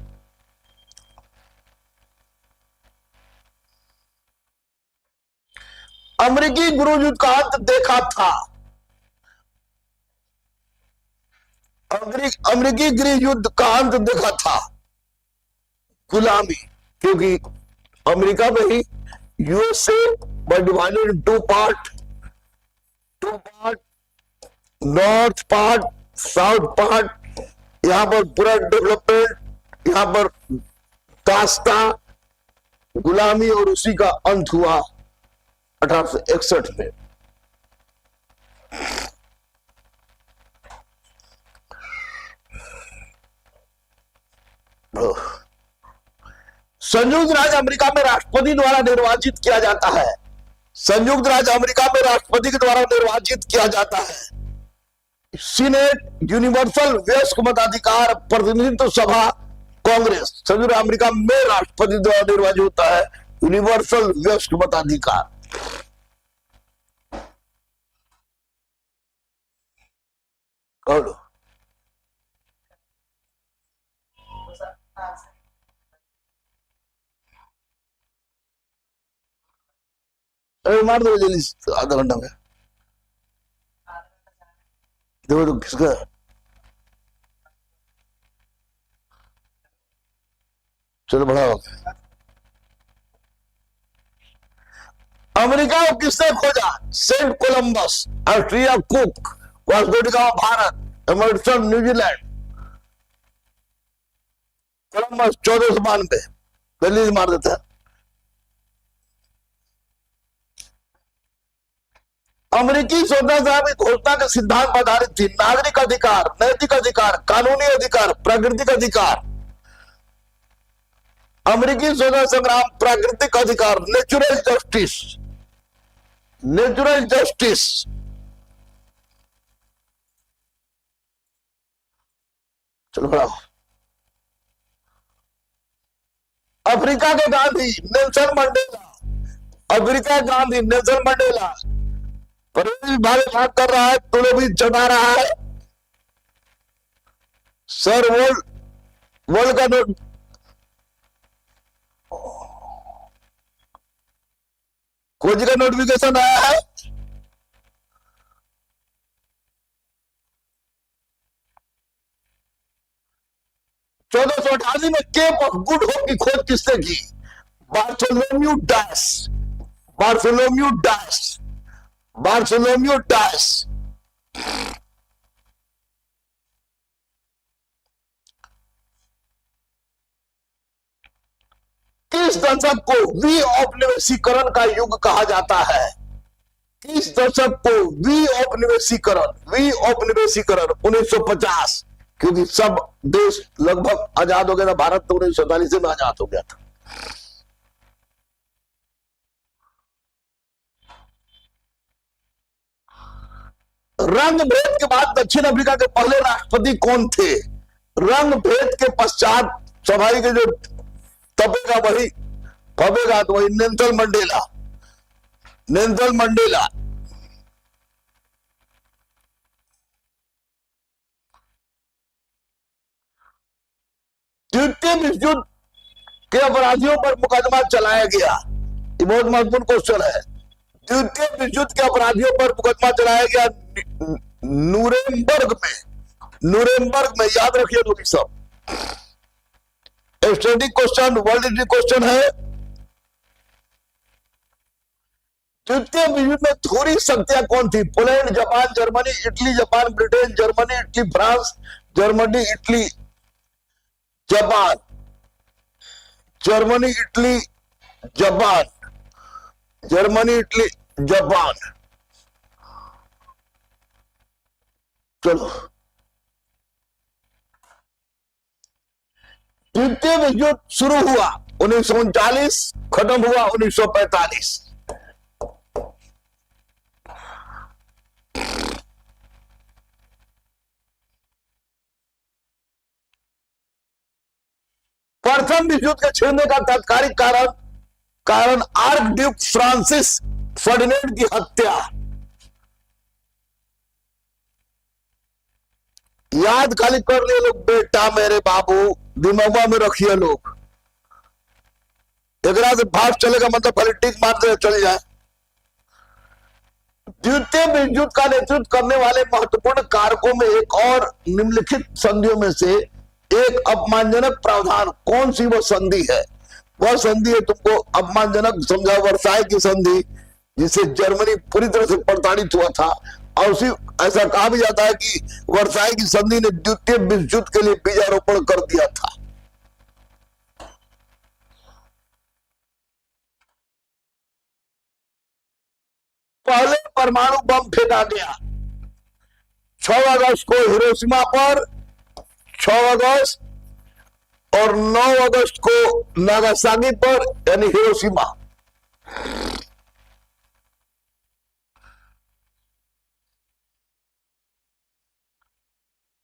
अमेरिकी गृह युद्ध का अंत देखा था। अमेरिकी गृह युद्ध का अंत देखा था गुलामी, क्योंकि अमेरिका में ही USA divided in two part, north part, south part. यहां पर पूरा डेवलपमेंट, यहां पर दास्ता, गुलामी, और उसी का अंत हुआ 1861 में। संयुक्त राज्य अमेरिका में राष्ट्रपति द्वारा निर्वाचित किया जाता है। संयुक्त राज्य अमेरिका में राष्ट्रपति के द्वारा निर्वाचित किया जाता है। सीनेट, यूनिवर्सल वयस्क मताधिकार, प्रतिनिधित्व सभा, कांग्रेस। संयुक्त अमेरिका में राष्ट्रपति द्वारा निर्वाचित होता है, यूनिवर्सल वयस्क मताधिकार। मार दो जल्दी, आधा घंटा में। देखो तो किसका चलो बढ़ाओ। अमेरिका को किसने खोजा? Saint Columbus, Austria Cook, Vasco da Gama Bharat, Emerson New Zealand. Columbus 1492 Delhi से मार देता है। अमेरिकी स्वतंत्रता की घोषणा के सिद्धांत पर आधारित थी। नागरिक अधिकार, नैतिक अधिकार, कानूनी अधिकार, प्राकृतिक अधिकार। अमेरिकी स्वतंत्रता संग्राम, प्राकृतिक अधिकार, नेचुरल जस्टिस, नेचुरल जस्टिस। चलो बढ़ाओ। अफ्रीका के Gandhi Nelson Mandela, Africa Gandhi Nelson Mandela. भाग कर रहा है, तुलो भी चढ़ा रहा है। सर वर्ल्ड का नोट खोज का नोटिफिकेशन आया है। चौदह सौ 1888 में केप ऑफ गुड होप की खोज किसने की? Bartholomew Dias, Bartholomew Dias, Bartholomew Dias. किस दशक को विऔपनिवेशीकरण का युग कहा जाता है? किस दशक को विऔपनिवेशीकरण, विऔपनिवेशीकरण 1950, क्योंकि सब देश लगभग आजाद हो गया था। भारत तो 1947 में आजाद हो गया था। रंग भेद के बाद दक्षिण अफ्रीका के पहले राष्ट्रपति कौन थे? रंग भेद के पश्चात सफाई के जो तपेगा वही फबेगा, तो वही नेल्सन मंडेला, नेल्सन मंडेला। द्वितीय विश्व युद्ध के अपराधियों पर मुकदमा चलाया गया। ये बहुत महत्वपूर्ण क्वेश्चन है। द्वितीय विश्व युद्ध के अपराधियों पर मुकदमा चलाया गया नूरेमबर्ग में, नूरेमबर्ग में। याद रखिए लोग सब, स्टैटिक क्वेश्चन, वर्ल्ड क्वेश्चन है। द्वितीय विश्व युद्ध में थोड़ी शक्तियां कौन थी? Poland, Japan, Germany, Italy, Japan, Britain, Germany, Italy, France, Germany, Italy, Japan, Germany, Italy, Japan, Germany, Italy, Japan. चलो, द्वितीय विश्व युद्ध शुरू हुआ 1939, खत्म हुआ 1945। प्रथम विश्व युद्ध के छिड़ने का तात्कालिक कारण आर्क ड्यूक फ्रांसिस फर्डिनेंड की हत्या। याद खाली कर लिए लोग, बेटा मेरे बाबू दिमाग में रखिए लोग। एक से फास्ट चलेगा मतलब खाली टिक मारते चल जाए। द्वितीय विश्व युद्ध का नेतृत्व करने वाले महत्वपूर्ण कारकों में एक और निम्नलिखित संधियों में से एक अपमानजनक प्रावधान, कौन सी वो संधि है? वह संधि है तुमको अपमानजनक समझा, वर्साई की संधि, जिससे जर्मनी पूरी तरह से प्रताड़ित हुआ था। और उसी ऐसा कहा भी जाता है कि वर्साई की संधि ने द्वितीय विश्व युद्ध के लिए बीजारोपण कर दिया था। पहले परमाणु बम फेंका गया 6 अगस्त को हिरोशिमा पर, 6 अगस्त, और 9 अगस्त को नागासाकी पर, यानी हिरोशिमा।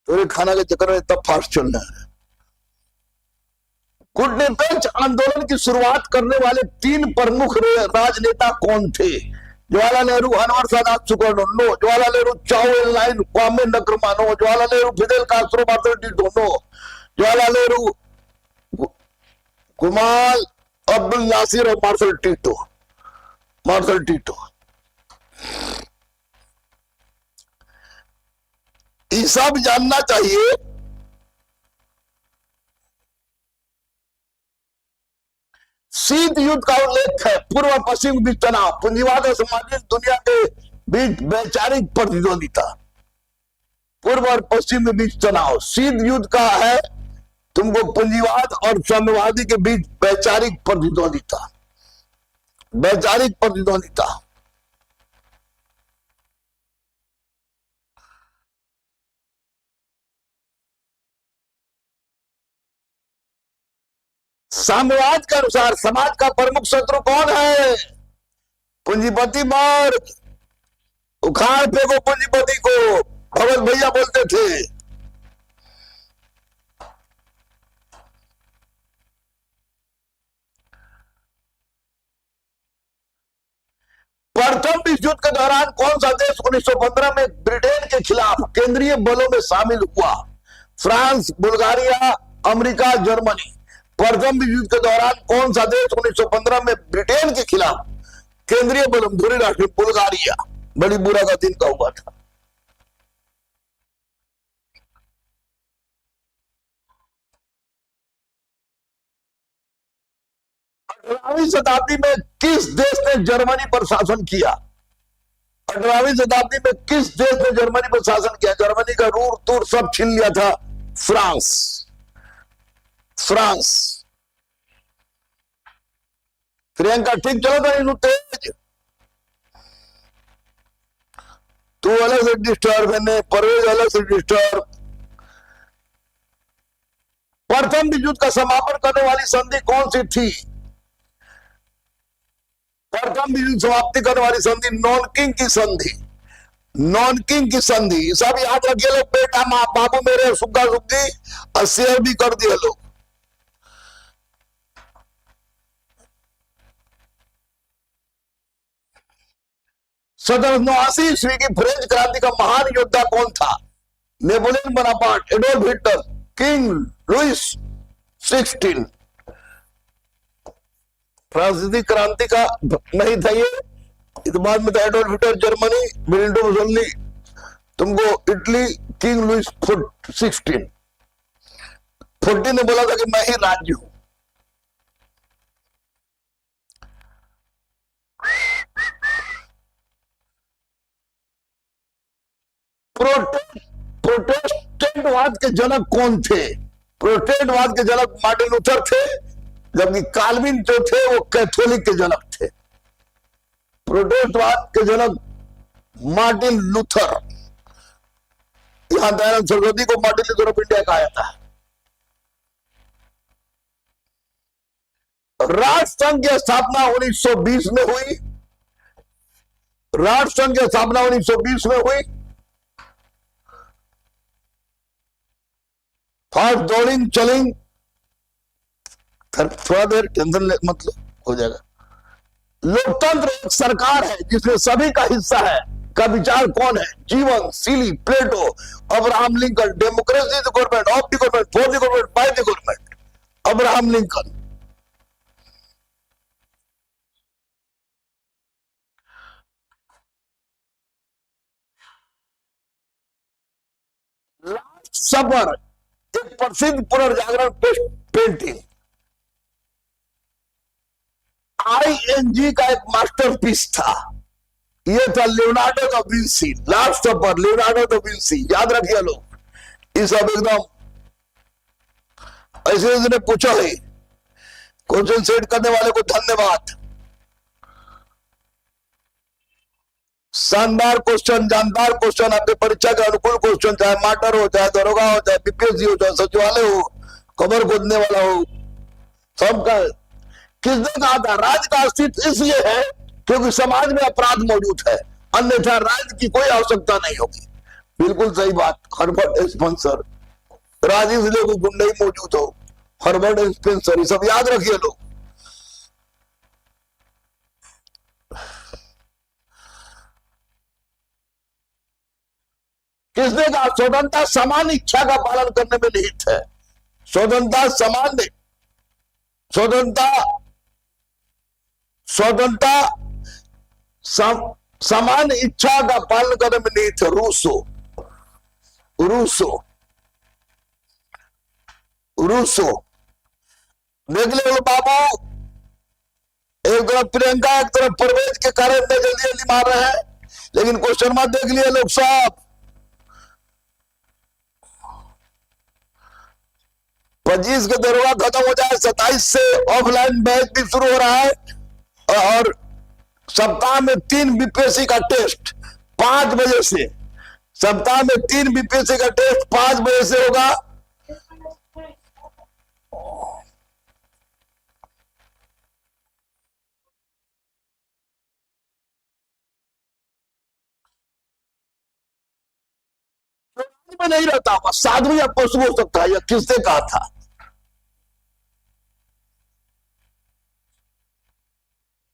तो खाना के चक्कर में तब फास्ट चल रहा है। कूटनीतिक आंदोलन की शुरुआत करने वाले 3 प्रमुख राजनेता कौन थे? Jawaharlal Nehru, Anwar Sadat, Sukarno. Jawaharlal Nehru, Chou En Lai, Kwame Nkrumah. Jawaharlal Nehru, Fidel Castro, Marshal Tito. Jawaharlal Nehru, कुमार अब्दुल नासिर और मार्शल टिटो। ये सब जानना चाहिए। शीत युद्ध का उल्लेख है। पूर्व पश्चिम के बीच तनाव, पूंजीवाद और सामाजिक दुनिया के बीच वैचारिक प्रतिद्वंदिता। पूर्व और पश्चिम के बीच तनाव। शीत युद्ध का है तुमको पूंजीवाद और साम्यवादी के बीच वैचारिक प्रतिद्वंदिता। साम्यवाद के अनुसार समाज का प्रमुख शत्रु कौन है? पूंजीपति वर्ग। उखाड़ फेंको पूंजीपति को, भगत भैया बोलते थे। प्रथम विश्व युद्ध के दौरान कौन सा देश 1915 में ब्रिटेन के खिलाफ केंद्रीय बलों में शामिल हुआ? France, Bulgaria, America, Germany. प्रथम विश्व युद्ध के दौरान कौन सा देश 1915 में ब्रिटेन के खिलाफ केंद्रीय बलों, धुरी राष्ट्र बुल्गारिया, बड़ी बुरा का दिन का हुआ था। 18वीं शताब्दी में किस देश ने जर्मनी पर शासन किया? 18वीं शताब्दी में किस देश ने जर्मनी पर शासन किया? जर्मनी का रूर तूर सब छीन लिया था फ्रांस। प्रियंका ठीक चलो तो तेज, तू अलग से डिस्टर्ब है, परवेज अलग से डिस्टर्ब। प्रथम विश्व युद्ध का समापन करने वाली संधि कौन सी थी? प्रथम विश्व युद्ध समाप्ति करने वाली संधि नॉनकिंग की संधि। सब याद रखिए लोग, बेटा माँ बाबू मेरे, सुग्गा सुग्गी, और शेयर भी कर दिए लोग। ईस्वी की फ्रेंच क्रांति का महान योद्धा कौन था? Napoleon Bonaparte, Adolf Hitler, King Louis 16। फ्रांसीसी क्रांति का नहीं था ये, इस बाद में था Adolf Hitler Germany, Benito Mussolini तुमको इटली, किंग लुइस 16। 14 ने बोला था कि मैं ही राज्य हूं। प्रोटेस्टेंटवाद के जनक कौन थे? प्रोटेस्टेंटवाद के जनक मार्टिन लूथर थे, जबकि काल्विन जो थे वो कैथोलिक के जनक थे। प्रोटेस्टेंटवाद के जनक मार्टिन लूथर। यहां दयानंद सरस्वती को मार्टिन लूथर ऑफ इंडिया कहा जाता है। राष्ट्रसंघ की स्थापना 1920 में हुई। राष्ट्रसंघ की स्थापना 1920 में हुई। फास्ट दौड़िंग चलिंग, थोड़ा देर टेंशन मतलब हो जाएगा। लोकतंत्र एक सरकार है जिसमें सभी का हिस्सा है, का विचार कौन है? जीवन, Seeley, Plato, Abraham Lincoln. Democracy the government of the government for the government by the government, Abraham Lincoln. Last supper एक प्रसिद्ध पुनर्जागरण पेंटिंग, ING का एक मास्टरपीस था। ये था लियोनार्डो दा विंसी, लास्ट सफर, लियोनार्डो दा विंसी। याद रखिए लोग, ये सब एकदम ऐसे उसने पूछा है। क्वेश्चन सेट करने वाले को धन्यवाद। शानदार क्वेश्चन, जानदार क्वेश्चन, आपके परीक्षा के अनुकूल क्वेश्चन, चाहे मास्टर हो, चाहे दरोगा हो, चाहे BPSC हो, चाहे सचिवालय हो, कमर खोदने वाला हो, सबका। किसने कहा था राज्य का अस्तित्व इसलिए है क्योंकि समाज में अपराध मौजूद है, अन्यथा राज्य की कोई आवश्यकता नहीं होगी। बिल्कुल सही बात, हर्बर्ट स्पेंसर। राज्य इसलिए कोई गुंडे ही मौजूद हो, हर्बर्ट स्पेंसर। ये सब याद रखिए लोग। किसने कहा स्वतंत्रता समान इच्छा का पालन करने में निहित है? स्वतंत्रता समान इच्छा का पालन करने में निहित है। रूसो। देख ले बाबू, एक तरफ प्रियंका, एक तरफ परवेज के कारण में जल्दी जल्दी मार रहे हैं, लेकिन क्वेश्चन मत देख लिए लोग साहब। 25 के दरोगा खत्म हो जाए, 27 से ऑफलाइन बैच भी शुरू हो रहा है, और सप्ताह में 3 BPSC का टेस्ट 5 बजे से, सप्ताह में 3 BPSC का टेस्ट 5 बजे से होगा। में नहीं रहता, साधु या पशु हो सकता है, या किसने कहा था?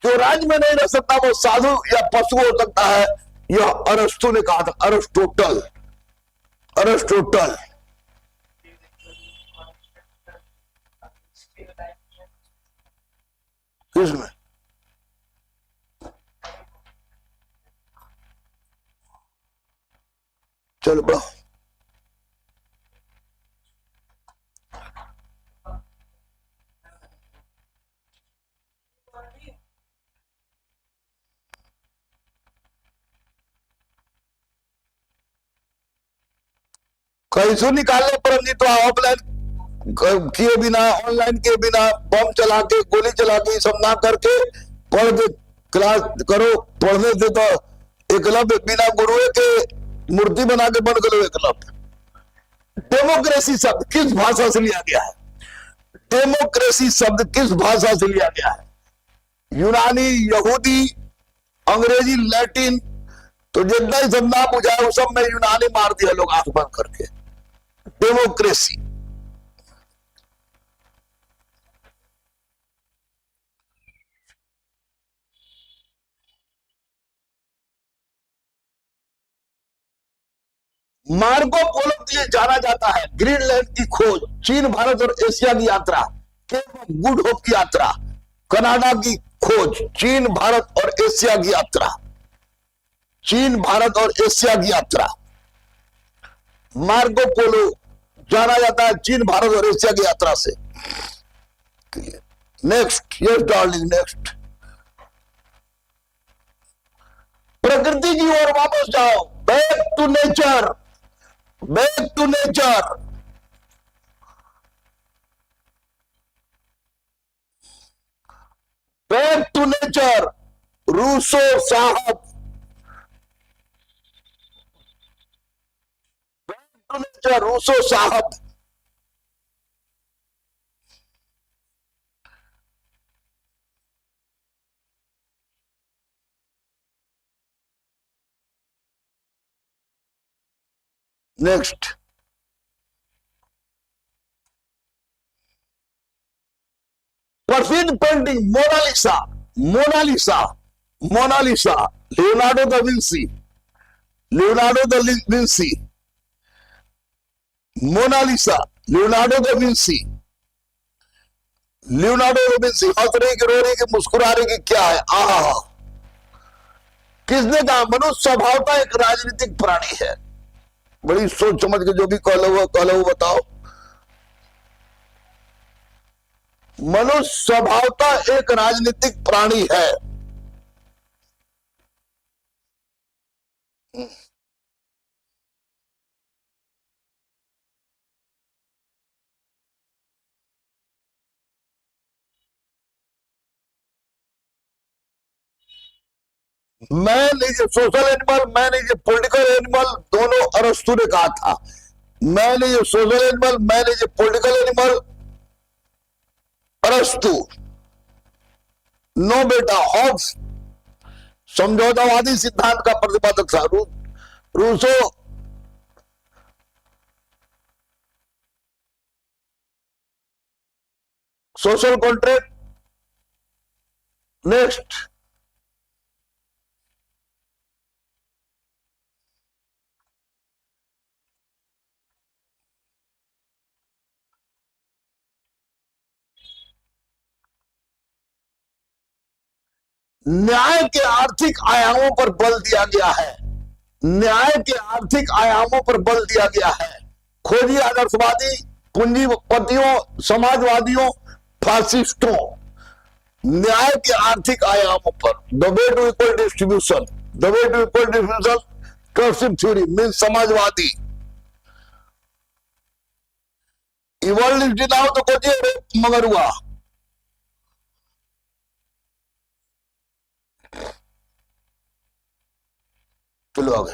जो राज्य में नहीं रह सकता वो साधु या पशु हो सकता है, यह अरस्तु ने कहा था। अरिस्टोटल। किसमें? चलो बढ़ो। कैसे निकालने पर तो ऑफलाइन किए बिना, ऑनलाइन किए बिना, बम चला के, गोली चला के, ये सब ना करके पढ़ के क्लास करो। पढ़ने से तो एकलव्य बिना गुरुए के मूर्ति बना के बन गए एकलव्य। डेमोक्रेसी शब्द किस भाषा से लिया गया है? डेमोक्रेसी शब्द किस भाषा से लिया गया है? यूनानी, यहूदी, अंग्रेजी, लैटिन। तो जितना ही सब ना बुझाए वो सब में यूनानी मार दिया लोग आंख बंद करके। डेमोक्रेसी। मार्को पोलो के लिए जाना जाता है। ग्रीनलैंड की खोज, चीन, भारत और एशिया की यात्रा, केप ऑफ गुड होप की यात्रा, कनाडा की खोज, चीन, भारत और एशिया की यात्रा, चीन, भारत और एशिया की यात्रा। मार्को पोलो जाना जाता है चीन, भारत और एशिया की यात्रा से। Next, yes darling, next. प्रकृति की ओर वापस जाओ। Back to nature, back to nature. Back to nature, Rousseau साहब। बैक टू नेचर, रूसो साहब। नेक्स्ट, प्रसिद्ध painting Mona Lisa, Mona Lisa, Mona Lisa, Leonardo da Vinci. Leonardo da Vinci, Mona Lisa, Leonardo da Vinci, Leonardo da Vinci हंस रही कि रो रही कि मुस्कुरा रही कि क्या है? आह, किसने कहा? मनुष्य स्वभावता एक राजनीतिक प्राणी है। बड़ी सोच समझ के जो भी कह लो बताओ। मनुष्य स्वभावता एक राजनीतिक प्राणी है। मैं लीजिए सोशल एनिमल, मैं लीजिए पॉलिटिकल एनिमल, दोनों अरस्तु ने कहा था। मैं लीजिए सोशल एनिमल, मैं लीजिए पॉलिटिकल एनिमल, अरस्तु। नो बेटा, हॉब्स समझौतावादी सिद्धांत का प्रतिपादक था। Rousseau social contract. नेक्स्ट, न्याय के आर्थिक आयामों पर बल दिया गया है। न्याय के आर्थिक आयामों पर बल दिया गया है। खोजिए आदर्शवादी, पूंजीपतियों, समाजवादियों, फासिस्टों। न्याय के आर्थिक आयामों पर, the way to equal distribution, the way to equal distribution, cursive theory mean समाजवादी। इवॉल्व ना हो तो खोजिए मगर हुआ। चलो आगे।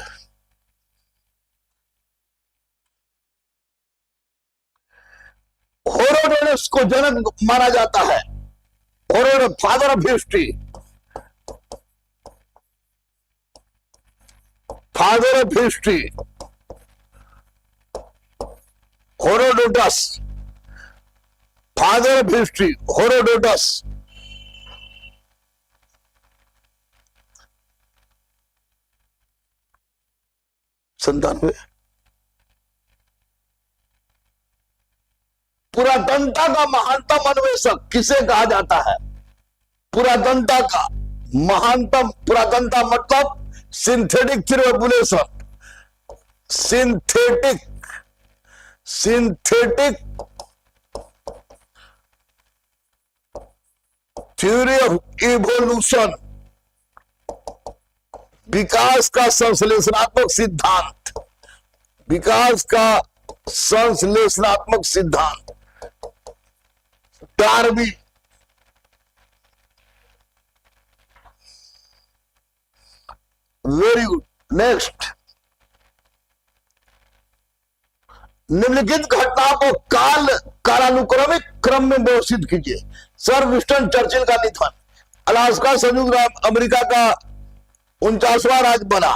हेरोडोटस को जनक माना जाता है। Herodotus, father of history, father of history, Herodotus, father of history, Herodotus. संतानवे। पुरातनता का महानतम अन्वेषक किसे कहा जाता है? पुरातनता का महानतम, पुरातनता मतलब synthetic theory, synthetic, synthetic theory of evolution, विकास का संश्लेषणात्मक सिद्धांत, विकास का संश्लेषणात्मक सिद्धांत, डार्विन। Very good. नेक्स्ट, निम्नलिखित घटनाओं को कालानुक्रमिक क्रम में व्यवस्थित कीजिए। सर विंस्टन चर्चिल का निधन, अलास्का संयुक्त अमेरिका का 49वां राज्य बना।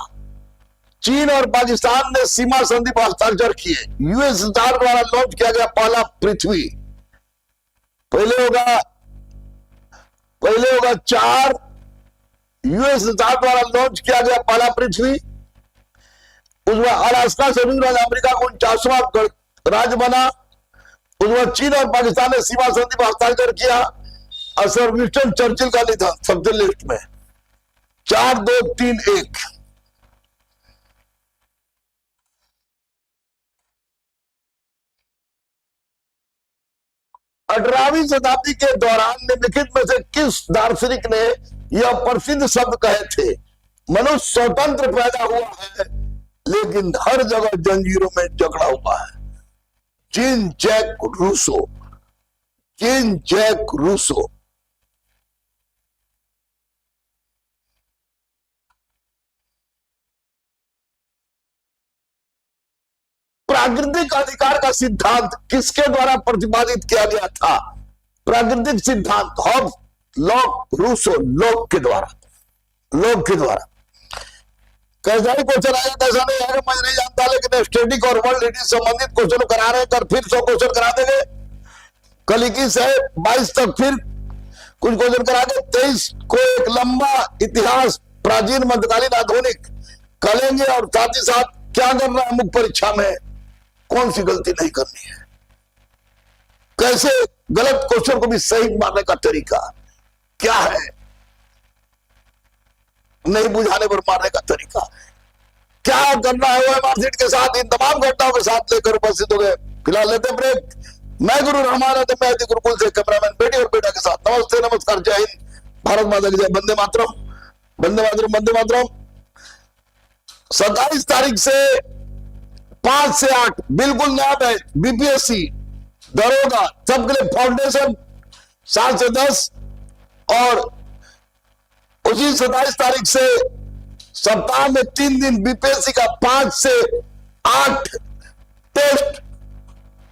चीन और पाकिस्तान ने सीमा संधि पर हस्ताक्षर किए। यूएसएसआर द्वारा लॉन्च किया गया पहला पृथ्वी, पहले होगा 4। यूएसएसआर द्वारा लॉन्च किया गया पहला पृथ्वी। उसमें अलास्का संयुक्त राज्य अमेरिका का 49वां राज्य बना। उसमें चीन और पाकिस्तान ने सीमा संधि पर हस्ताक्षर किया। और सर विंस्टन चर्चिल का निधन सबसे लिस्ट में। 4, 2, 3, 1। अठारहवीं शताब्दी के दौरान निम्नलिखित में से किस दार्शनिक ने यह प्रसिद्ध शब्द कहे थे? मनुष्य स्वतंत्र पैदा हुआ है लेकिन हर जगह जंजीरों में जकड़ा हुआ है। Jean Jacques Rousseau, Jean Jacques Rousseau. प्राकृतिक अधिकार का सिद्धांत किसके द्वारा प्रतिपादित किया गया था? प्राकृतिक सिद्धांत हॉब्स, लॉक, रूसो। लॉक के द्वारा, लॉक के द्वारा। कैसा ही क्वेश्चन आया कैसा नहीं आएगा मैं नहीं जानता, लेकिन स्टैटिक और वर्ल्ड रीडिंग संबंधित क्वेश्चन करा रहे हैं। कल फिर 100 क्वेश्चन करा देंगे। कल 21 है, 22 तक फिर कुछ क्वेश्चन करा के 23 को एक लंबा इतिहास, प्राचीन, मध्यकालीन, आधुनिक, करेंगे और साथ ही साथ क्या करना है मुख्य परीक्षा में, कौन सी गलती नहीं करनी है, कैसे गलत क्वेश्चन को भी सही मारने का तरीका क्या है, नहीं बुझाने पर मारने का तरीका क्या करना है, वो मार्कशीट के साथ इन तमाम घटनाओं के साथ लेकर उपस्थित हो गए। फिलहाल लेते ब्रेक। मैं गुरु रहमान गुरुकुल से कैमरामैन बेटी और बेटा के साथ नमस्ते, नमस्कार, जय हिंद, भारत माता की जय, वंदे मातरम, वंदे मातरम, वंदे मातरम। 27 तारीख से 5 से 8 बिल्कुल नया बैच, बीपीएससी, दरोगा, सबके लिए फाउंडेशन 7 से 10 और उसी 27 तारीख से सप्ताह में 3 दिन बीपीएससी का 5 से 8 टेस्ट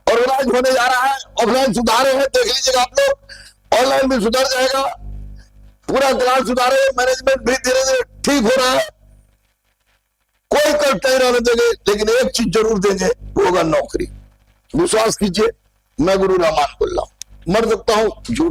ऑर्गेनाइज होने जा रहा है। ऑफलाइन सुधारे हैं, देख लीजिएगा आप लोग, ऑनलाइन भी सुधर जाएगा, पूरा क्लास सुधारे, मैनेजमेंट भी धीरे धीरे ठीक हो रहा है, कोई कष्ट नहीं रहने देंगे, लेकिन एक चीज जरूर देंगे, वो होगा नौकरी। विश्वास कीजिए, मैं गुरु रहमान बोल रहा हूं, मर सकता हूं, झूठ